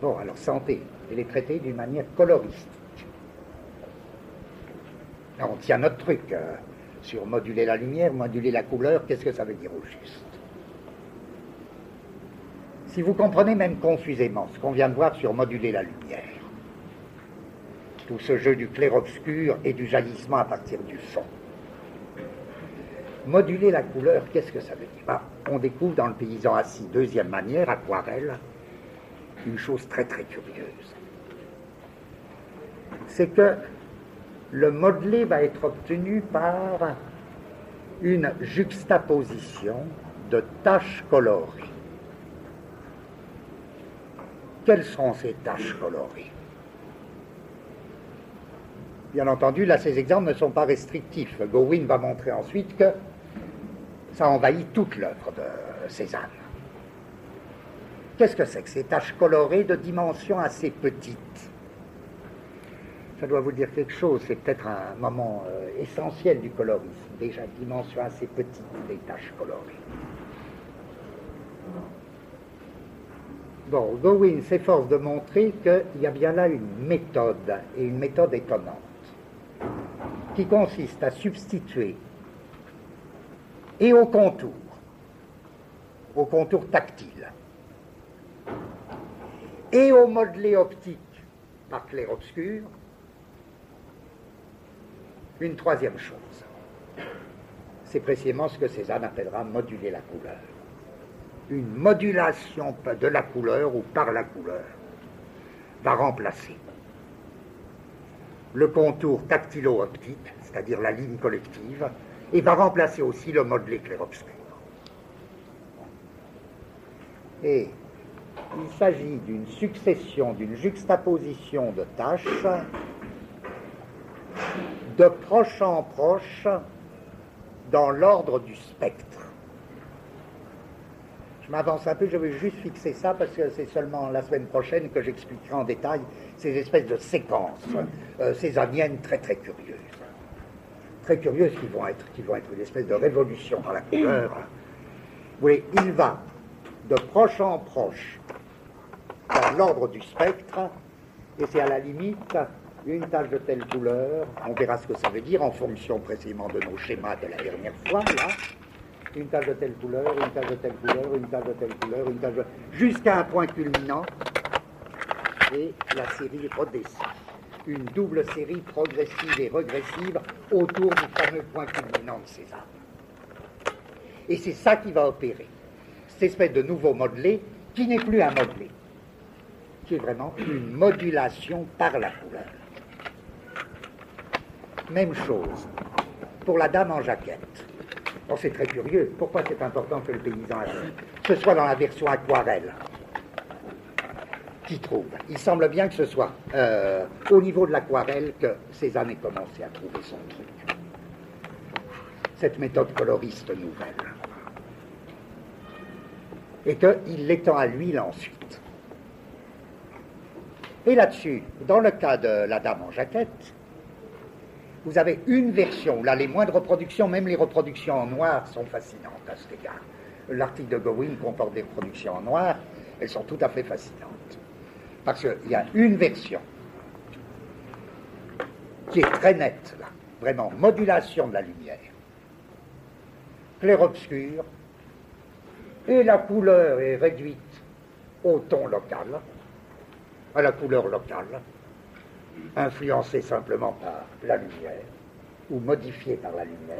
Bon, alors santé, elle est traitée d'une manière coloristique. Alors, on tient notre truc sur moduler la lumière, moduler la couleur, qu'est-ce que ça veut dire au juste? Si vous comprenez même confusément ce qu'on vient de voir sur moduler la lumière, tout ce jeu du clair-obscur et du jaillissement à partir du fond, moduler la couleur, qu'est-ce que ça veut dire? On découvre dans le paysan assis, deuxième manière, aquarelle, une chose très très curieuse. C'est que le modelé va être obtenu par une juxtaposition de taches colorées. Quelles sont ces taches colorées? Bien entendu, là, ces exemples ne sont pas restrictifs. Gowin va montrer ensuite que ça envahit toute l'œuvre de Cézanne. Qu'est-ce que c'est que ces taches colorées de dimension assez petite? Ça doit vous dire quelque chose, c'est peut-être un moment essentiel du colorisme, déjà dimension assez petite des taches colorées. Bon, Gowin s'efforce de montrer qu'il y a bien là une méthode, et une méthode étonnante, qui consiste à substituer et au contour tactile, et au modelé optique par clair-obscur, une troisième chose. C'est précisément ce que Cézanne appellera moduler la couleur. Une modulation de la couleur ou par la couleur va remplacer le contour tactilo-optique, c'est-à-dire la ligne collective, et va remplacer aussi le modelé clair-obscur. Et il s'agit d'une succession, d'une juxtaposition de tâches de proche en proche dans l'ordre du spectre. Je m'avance un peu, je vais juste fixer ça parce que c'est seulement la semaine prochaine que j'expliquerai en détail ces espèces de séquences cézanniennes très très curieuses. Très curieuses qui vont être une espèce de révolution dans la couleur. Oui, il va de proche en proche dans l'ordre du spectre, et c'est à la limite une tache de telle couleur, on verra ce que ça veut dire en fonction précisément de nos schémas de la dernière fois, là, une tache de telle couleur, une tache de telle couleur, une tache de telle couleur, une tache de... jusqu'à un point culminant, et la série redescend. Une double série progressive et régressive autour du fameux point culminant de Cézanne. Et c'est ça qui va opérer, cette espèce de nouveau modelé, qui n'est plus un modelé, qui est vraiment une modulation par la couleur. Même chose pour la dame en jaquette. Bon, c'est très curieux. Pourquoi c'est important que le paysan ce soit dans la version aquarelle qu'il trouve? Il semble bien que ce soit au niveau de l'aquarelle que Cézanne ait commencé à trouver son truc. Cette méthode coloriste nouvelle. Et qu'il l'étend à l'huile ensuite. Et là-dessus, dans le cas de la dame en jaquette, vous avez une version, là les moindres reproductions, même les reproductions en noir sont fascinantes à cet égard. L'article de Gowin comporte des reproductions en noir, elles sont tout à fait fascinantes. Parce qu'il y a une version qui est très nette, là, vraiment, modulation de la lumière, clair-obscur, et la couleur est réduite au ton local, à la couleur locale, influencée simplement par la lumière, ou modifiée par la lumière.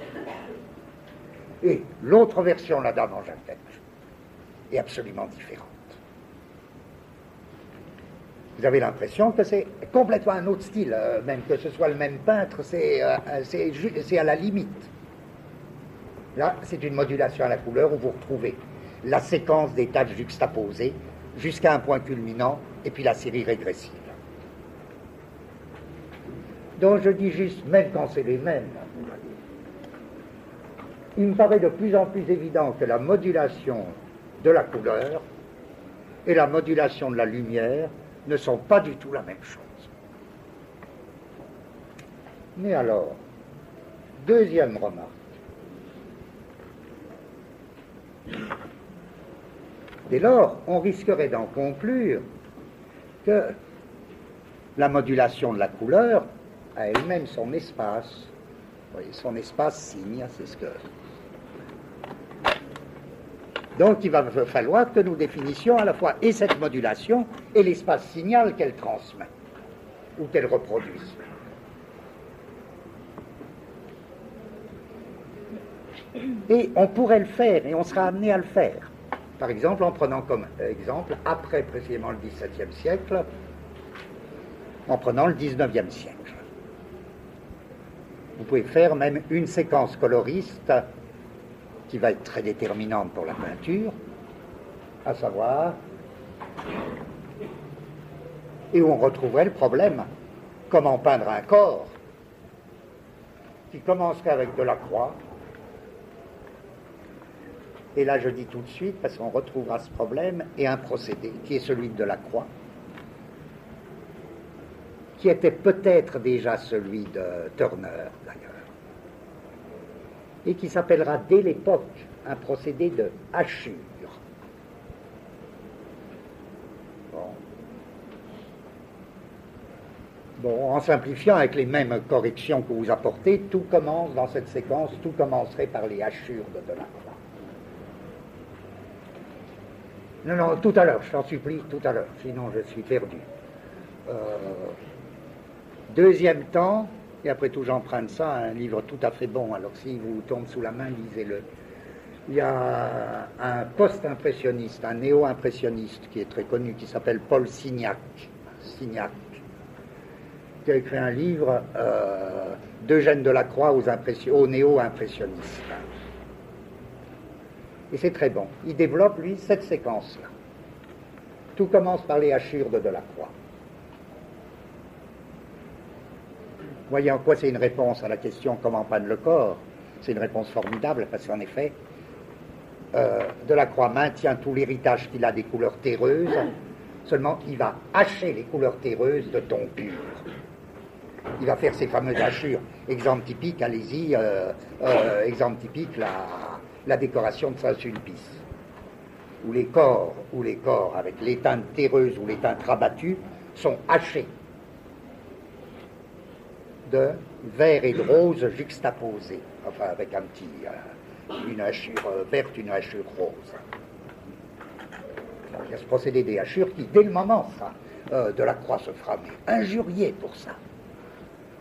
Et l'autre version, la dame en jaquette, est absolument différente. Vous avez l'impression que c'est complètement un autre style, même que ce soit le même peintre, c'est à la limite. Là, c'est une modulation à la couleur où vous retrouvez la séquence des taches juxtaposées jusqu'à un point culminant, et puis la série régressive. Donc je dis juste, même quand c'est les mêmes, il me paraît de plus en plus évident que la modulation de la couleur et la modulation de la lumière ne sont pas du tout la même chose. Mais alors, deuxième remarque. Dès lors, on risquerait d'en conclure que la modulation de la couleur a elle-même son espace. Vous voyez, son espace signe, c'est ce que... Donc il va falloir que nous définissions à la fois et cette modulation et l'espace signal qu'elle transmet ou qu'elle reproduise. Et on pourrait le faire, et on sera amené à le faire. Par exemple, en prenant comme exemple, après précisément le XVIIe siècle, en prenant le XIXe siècle. Vous pouvez faire même une séquence coloriste qui va être très déterminante pour la peinture, à savoir, et où on retrouverait le problème, comment peindre un corps qui commencerait avec de la croix. Et là je dis tout de suite, parce qu'on retrouvera ce problème, et un procédé qui est celui de la croix, qui était peut-être déjà celui de Turner d'ailleurs, et qui s'appellera dès l'époque un procédé de hachure. Bon, en simplifiant avec les mêmes corrections que vous apportez, tout commence dans cette séquence, tout commencerait par les hachures de Delacroix. Non, tout à l'heure, je t'en supplie, tout à l'heure, sinon je suis perdu. Deuxième temps, et après tout j'emprunte ça, un livre tout à fait bon, alors s'il vous tombe sous la main, lisez-le. Il y a un post-impressionniste, un néo-impressionniste qui est très connu, qui s'appelle Paul Signac, qui a écrit un livre d'Eugène Delacroix aux néo-impressionnistes. Et c'est très bon. Il développe, lui, cette séquence-là. Tout commence par les hachures de Delacroix. Voyez en quoi c'est une réponse à la question comment peindre le corps. C'est une réponse formidable parce qu'en effet, Delacroix maintient tout l'héritage qu'il a des couleurs terreuses, seulement il va hacher les couleurs terreuses de ton pur. Il va faire ces fameuses hachures. Exemple typique, allez-y, exemple typique, la décoration de Saint-Sulpice, où les corps avec les teintes terreuses ou les teintes rabattues sont hachés de vert et de rose juxtaposés, enfin avec un petit, une hachure verte, une hachure rose. Alors, il y a ce procédé des hachures qui, dès le moment, Delacroix se fera injurier pour ça.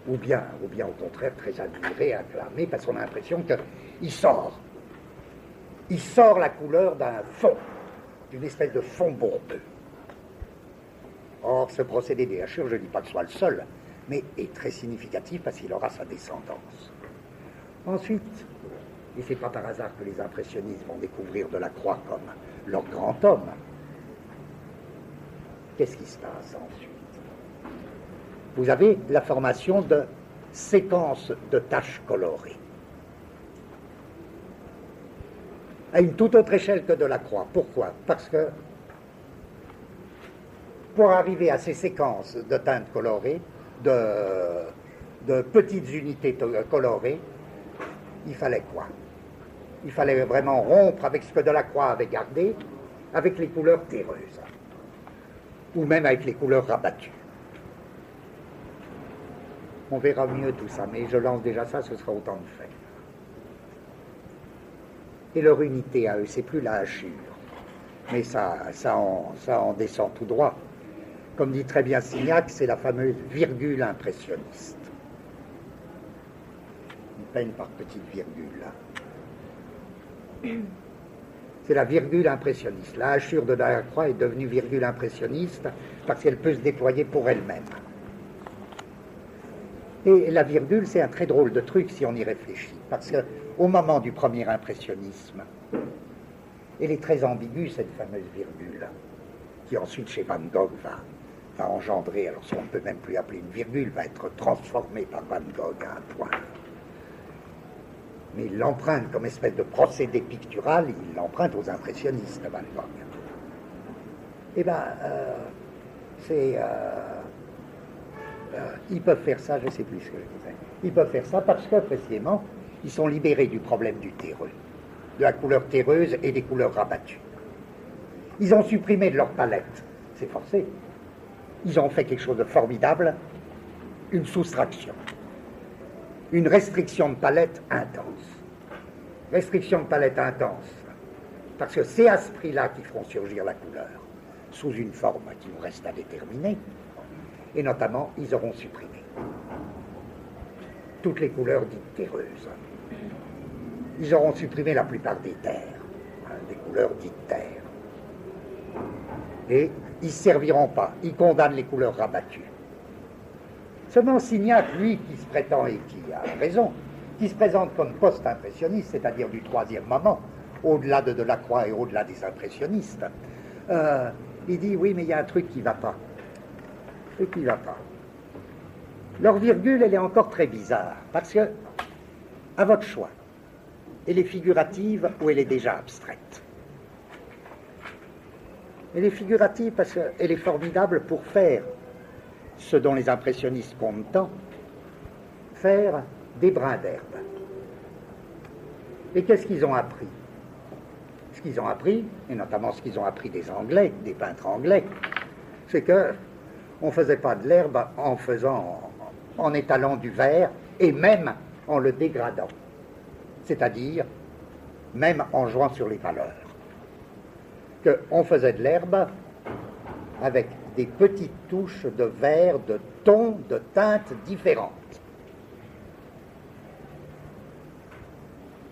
Ou bien au contraire très admiré, acclamé, parce qu'on a l'impression qu'il sort la couleur d'un fond, d'une espèce de fond bourbeux. Or, ce procédé des hachures, je ne dis pas que ce soit le seul, mais est très significatif parce qu'il aura sa descendance. Ensuite, et c'est pas par hasard que les impressionnistes vont découvrir Delacroix comme leur grand homme, qu'est-ce qui se passe ensuite? Vous avez la formation de séquences de taches colorées. À une toute autre échelle que Delacroix. Pourquoi? Parce que pour arriver à ces séquences de teintes colorées, de petites unités colorées, il fallait quoi? Il fallait vraiment rompre avec ce que Delacroix avait gardé, avec les couleurs terreuses, ou même avec les couleurs rabattues. On verra mieux tout ça, mais je lance déjà ça, ce sera autant de fait. Et leur unité à eux, c'est plus la hachure, mais ça en descend tout droit. Comme dit très bien Signac, c'est la fameuse virgule impressionniste. Ils peignent par petites virgules. C'est la virgule impressionniste. La hachure de Delacroix est devenue virgule impressionniste parce qu'elle peut se déployer pour elle-même. Et la virgule, c'est un très drôle de truc si on y réfléchit, parce qu'au moment du premier impressionnisme, elle est très ambiguë, cette fameuse virgule, qui ensuite, chez Van Gogh, va engendrer, alors si on ne peut même plus appeler une virgule, va être transformée par Van Gogh à un point. Mais il l'emprunte comme espèce de procédé pictural, il l'emprunte aux impressionnistes, Van Gogh. Eh bien, ils peuvent faire ça, je ne sais plus ce que je disais. Ils peuvent faire ça parce que, précisément, ils sont libérés du problème du terreux, de la couleur terreuse et des couleurs rabattues. Ils ont supprimé de leur palette, c'est forcé. Ils ont fait quelque chose de formidable, une soustraction, une restriction de palette intense. Restriction de palette intense, parce que c'est à ce prix-là qu'ils feront surgir la couleur, sous une forme qui nous reste à déterminer, et notamment, ils auront supprimé toutes les couleurs dites terreuses. Ils auront supprimé la plupart des terres, des couleurs dites terres. Et ils ne serviront pas, ils condamnent les couleurs rabattues. Seulement Signac, lui, qui se prétend, et qui a raison, qui se présente comme post-impressionniste, c'est-à-dire du troisième moment, au-delà de Delacroix et au-delà des impressionnistes, il dit, oui, mais il y a un truc qui ne va pas. Un truc qui ne va pas. Leur virgule, elle est encore très bizarre, parce que, à votre choix, elle est figurative ou elle est déjà abstraite. Elle est figurative parce qu'elle est formidable pour faire ce dont les impressionnistes comptent tant, faire des brins d'herbe. Et qu'est-ce qu'ils ont appris? Ce qu'ils ont appris, et notamment ce qu'ils ont appris des Anglais, des peintres anglais, c'est que on ne faisait pas de l'herbe en étalant du vert et même en le dégradant, c'est-à-dire même en jouant sur les valeurs. Qu'on faisait de l'herbe avec des petites touches de vert, de tons, de teintes différentes.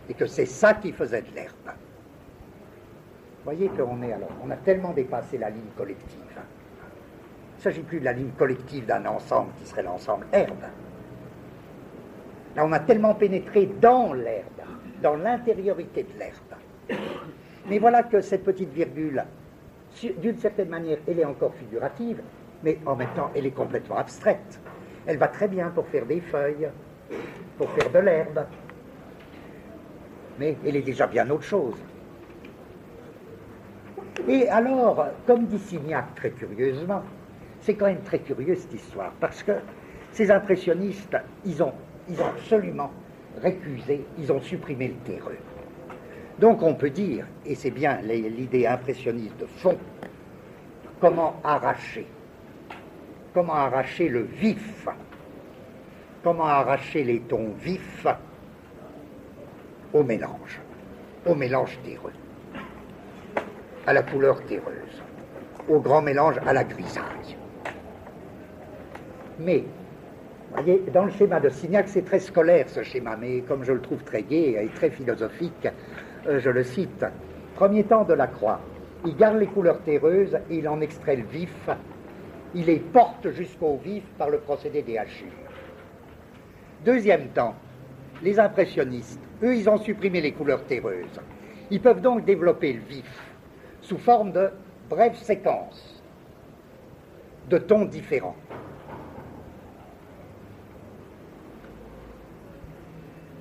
Et que c'est ça qui faisait de l'herbe. Vous voyez on a tellement dépassé la ligne collective. Il ne s'agit plus de la ligne collective d'un ensemble qui serait l'ensemble herbe. Là, on a tellement pénétré dans l'herbe, dans l'intériorité de l'herbe. Mais voilà que cette petite virgule, d'une certaine manière, elle est encore figurative, mais en même temps, elle est complètement abstraite. Elle va très bien pour faire des feuilles, pour faire de l'herbe, mais elle est déjà bien autre chose. Et alors, comme dit Signac très curieusement, c'est quand même très curieux cette histoire, parce que ces impressionnistes, ils ont absolument récusé, ils ont supprimé le terreux. Donc on peut dire, et c'est bien l'idée impressionniste de fond, comment arracher le vif, comment arracher les tons vifs au mélange terreux, à la couleur terreuse, au grand mélange à la grisaille. Mais, vous voyez, dans le schéma de Signac, c'est très scolaire ce schéma, mais comme je le trouve très gai et très philosophique, je le cite. Premier temps Delacroix, il garde les couleurs terreuses et il en extrait le vif, il les porte jusqu'au vif par le procédé des hachures. Deuxième temps, les impressionnistes, eux, ils ont supprimé les couleurs terreuses. Ils peuvent donc développer le vif sous forme de brèves séquences de tons différents.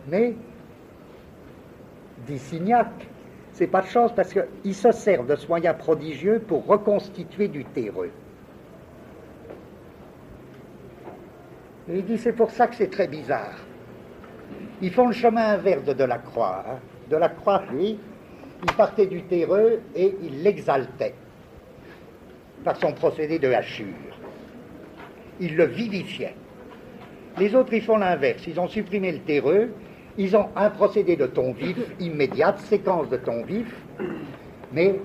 Mais, dit Signac, c'est pas de chance parce qu'ils se servent de ce moyen prodigieux pour reconstituer du terreux. Et il dit, c'est pour ça que c'est très bizarre. Ils font le chemin inverse de Delacroix. Delacroix, lui, il partait du terreux et il l'exaltait par son procédé de hachure. Il le vivifiait. Les autres, ils font l'inverse. Ils ont supprimé le terreux, ils ont un procédé de ton vif immédiat, séquence de ton vif, mais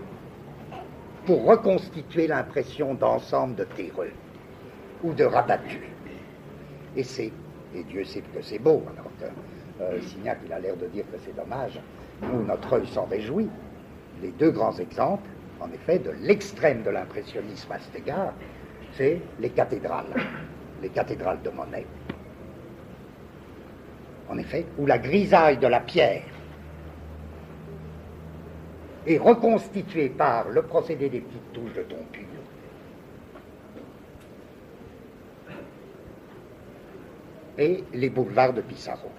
pour reconstituer l'impression d'ensemble de terreux ou de rabattu. Et Dieu sait que c'est beau, alors que Signac, il a l'air de dire que c'est dommage. Nous, notre œil s'en réjouit. Les deux grands exemples, en effet, de l'extrême de l'impressionnisme à cet égard, c'est les cathédrales de Monet. En effet, où la grisaille de la pierre est reconstituée par le procédé des petites touches de ton pur. Et les boulevards de Pissarro.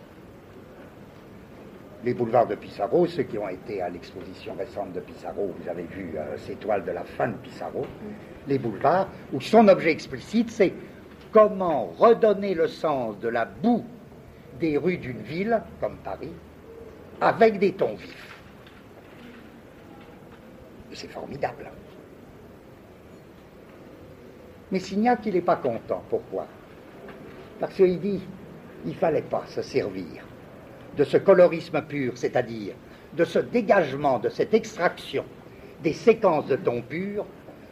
Les boulevards de Pissarro, ceux qui ont été à l'exposition récente de Pissarro, vous avez vu ces toiles de la fin de Pissarro, les boulevards, où son objet explicite, c'est comment redonner le sens de la boue des rues d'une ville, comme Paris, avec des tons vifs. Et c'est formidable. Mais Signac, il n'est pas content. Pourquoi? Parce qu'il dit, il ne fallait pas se servir de ce colorisme pur, c'est-à-dire de ce dégagement, de cette extraction des séquences de ton pur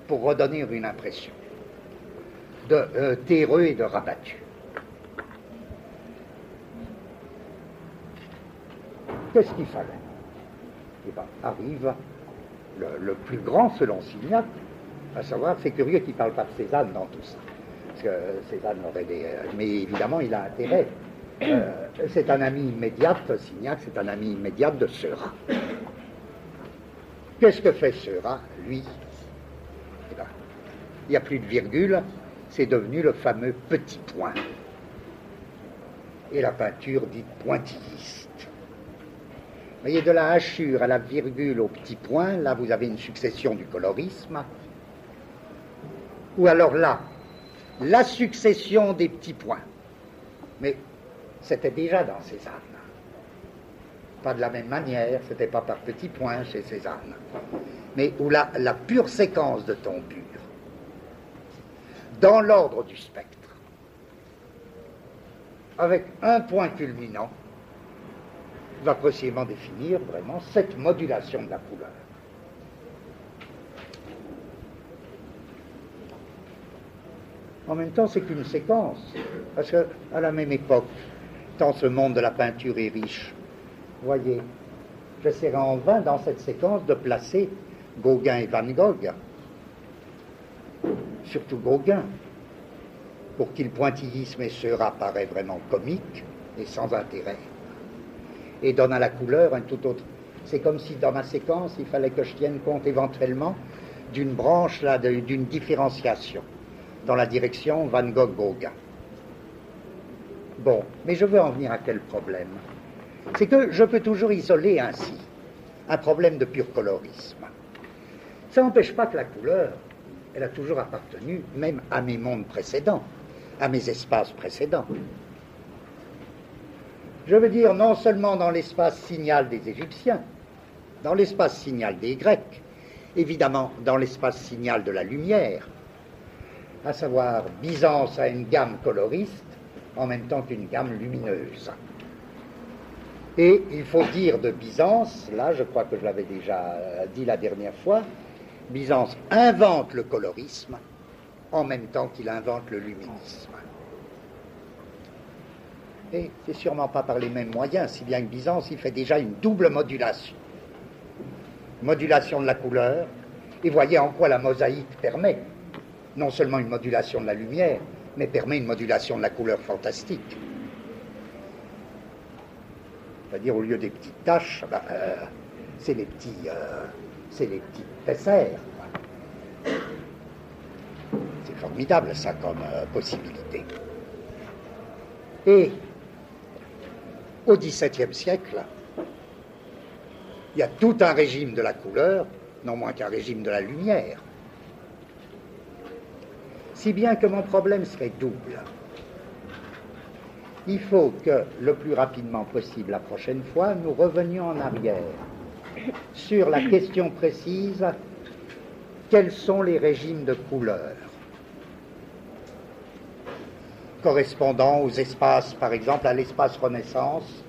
pour redonner une impression de terreux et de rabattu. Qu'est-ce qu'il fallait? Eh bien, arrive le plus grand selon Signac, à savoir, c'est curieux qu'il ne parle pas de Cézanne dans tout ça, parce que Cézanne aurait des... mais évidemment, il a intérêt. C'est un ami immédiat, Signac, c'est un ami immédiat de Seurat. Qu'est-ce que fait Seurat, lui? Eh bien, il n'y a plus de virgule, c'est devenu le fameux petit point. Et la peinture dite pointilliste. Vous voyez, de la hachure à la virgule au petit point, là vous avez une succession du colorisme. Ou alors là, la succession des petits points. Mais c'était déjà dans Cézanne. Pas de la même manière, c'était pas par petits points chez Cézanne. Mais où la pure séquence de ton pur, dans l'ordre du spectre, avec un point culminant, va précisément définir vraiment cette modulation de la couleur. En même temps, c'est qu'une séquence, parce qu'à la même époque, tant ce monde de la peinture est riche, voyez, j'essaierai en vain dans cette séquence de placer Gauguin et Van Gogh, surtout Gauguin, pour qui le pointillisme et Seurat paraît vraiment comique et sans intérêt, et donne à la couleur un tout autre. C'est comme si dans ma séquence, il fallait que je tienne compte éventuellement d'une branche, là, d'une différenciation dans la direction Van Gogh-Gauguin. Bon, mais je veux en venir à quel problème? C'est que je peux toujours isoler ainsi un problème de pur colorisme. Ça n'empêche pas que la couleur, elle a toujours appartenu même à mes mondes précédents, à mes espaces précédents. Je veux dire non seulement dans l'espace signal des Égyptiens, dans l'espace signal des Grecs, évidemment dans l'espace signal de la lumière, à savoir Byzance a une gamme coloriste en même temps qu'une gamme lumineuse. Et il faut dire de Byzance, là je crois que je l'avais déjà dit la dernière fois, Byzance invente le colorisme en même temps qu'il invente le luminisme. Et c'est sûrement pas par les mêmes moyens, si bien que Byzance il fait déjà une double modulation. Modulation de la couleur, et voyez en quoi la mosaïque permet non seulement une modulation de la lumière, mais permet une modulation de la couleur fantastique. C'est-à-dire, au lieu des petites taches, c'est les petites tessères. C'est formidable, ça, comme possibilité. Et au XVIIe siècle, il y a tout un régime de la couleur, non moins qu'un régime de la lumière. Si bien que mon problème serait double. Il faut que, le plus rapidement possible la prochaine fois, nous revenions en arrière sur la question précise, quels sont les régimes de couleurs correspondant aux espaces, par exemple, à l'espace Renaissance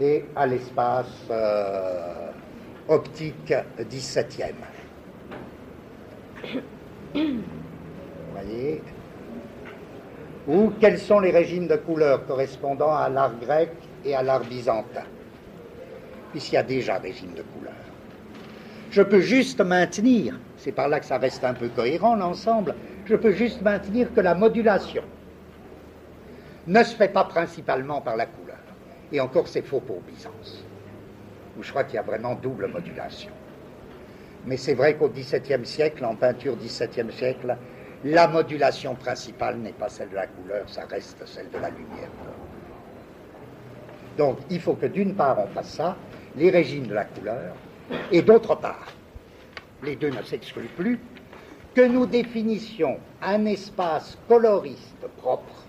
et à l'espace optique 17e. Voyez, ou quels sont les régimes de couleurs correspondant à l'art grec et à l'art byzantin, puisqu'il y a déjà régime de couleurs. Je peux juste maintenir, c'est par là que ça reste un peu cohérent l'ensemble, je peux juste maintenir que la modulation ne se fait pas principalement par la couleur. Et encore c'est faux pour Byzance, où je crois qu'il y a vraiment double modulation. Mais c'est vrai qu'au XVIIe siècle, en peinture XVIIe siècle, la modulation principale n'est pas celle de la couleur, ça reste celle de la lumière. Donc il faut que d'une part on fasse ça, les régimes de la couleur, et d'autre part, les deux ne s'excluent plus, que nous définissions un espace coloriste propre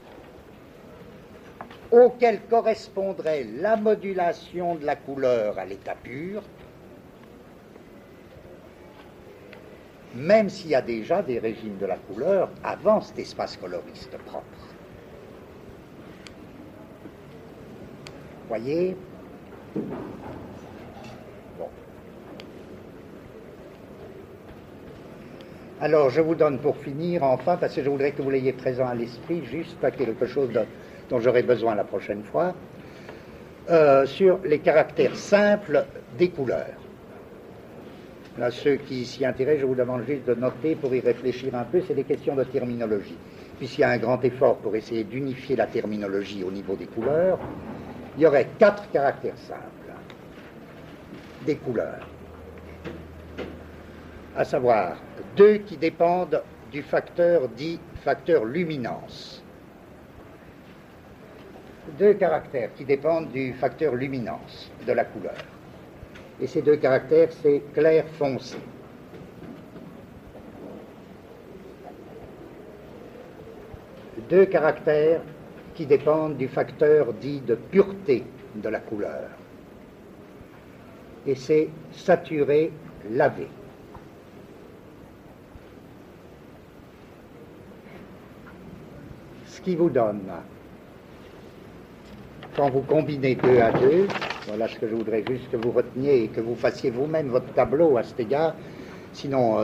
auquel correspondrait la modulation de la couleur à l'état pur, même s'il y a déjà des régimes de la couleur avant cet espace coloriste propre. Voyez? Bon. Alors, je vous donne pour finir, enfin, parce que je voudrais que vous l'ayez présent à l'esprit, juste à quelque chose dont j'aurai besoin la prochaine fois, sur les caractères simples des couleurs. Là, ceux qui s'y intéressent, je vous demande juste de noter pour y réfléchir un peu, c'est des questions de terminologie. Puisqu'il y a un grand effort pour essayer d'unifier la terminologie au niveau des couleurs, il y aurait 4 caractères simples des couleurs, à savoir 2 qui dépendent du facteur dit facteur luminance. 2 caractères qui dépendent du facteur luminance de la couleur. Et ces 2 caractères, c'est clair foncé. Deux caractères qui dépendent du facteur dit de pureté de la couleur. Et c'est saturé, lavé. Ce qui vous donne, quand vous combinez 2 à 2, voilà ce que je voudrais juste que vous reteniez et que vous fassiez vous-même votre tableau à cet égard, sinon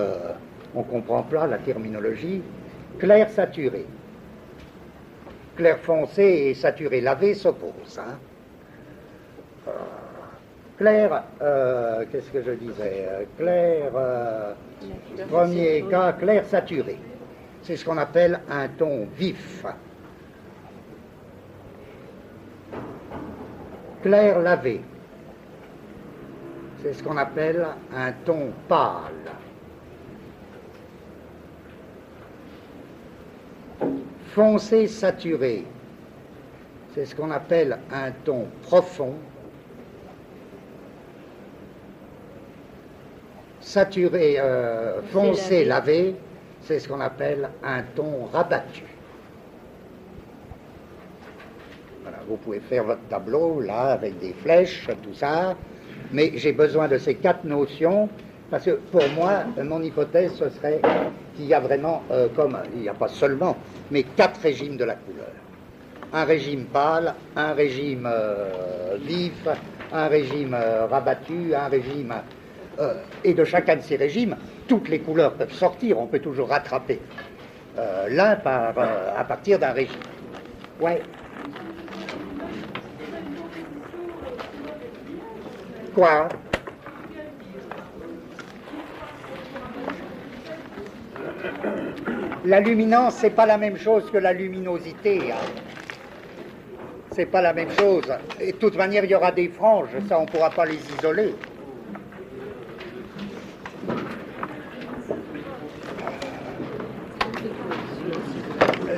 on ne comprend pas la terminologie. Clair saturé. Clair foncé et saturé lavé s'opposent. Hein. Clair, qu'est-ce que je disais? Clair, premier cas, clair saturé. C'est ce qu'on appelle un ton vif. Clair lavé, c'est ce qu'on appelle un ton pâle. Foncé saturé, c'est ce qu'on appelle un ton profond. Saturé, foncé lavé, c'est ce qu'on appelle un ton rabattu. Voilà, vous pouvez faire votre tableau là avec des flèches, tout ça, mais j'ai besoin de ces 4 notions parce que pour moi, mon hypothèse ce serait qu'il y a vraiment, comme il n'y a pas seulement, mais 4 régimes de la couleur. Un régime pâle, un régime vif, un régime rabattu, un régime... et de chacun de ces régimes, toutes les couleurs peuvent sortir, on peut toujours rattraper l'un à partir d'un régime. Ouais. Quoi? La luminance, c'est pas la même chose que la luminosité. Hein. C'est pas la même chose. Et de toute manière, il y aura des franges, ça, on ne pourra pas les isoler.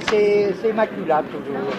C'est macula toujours.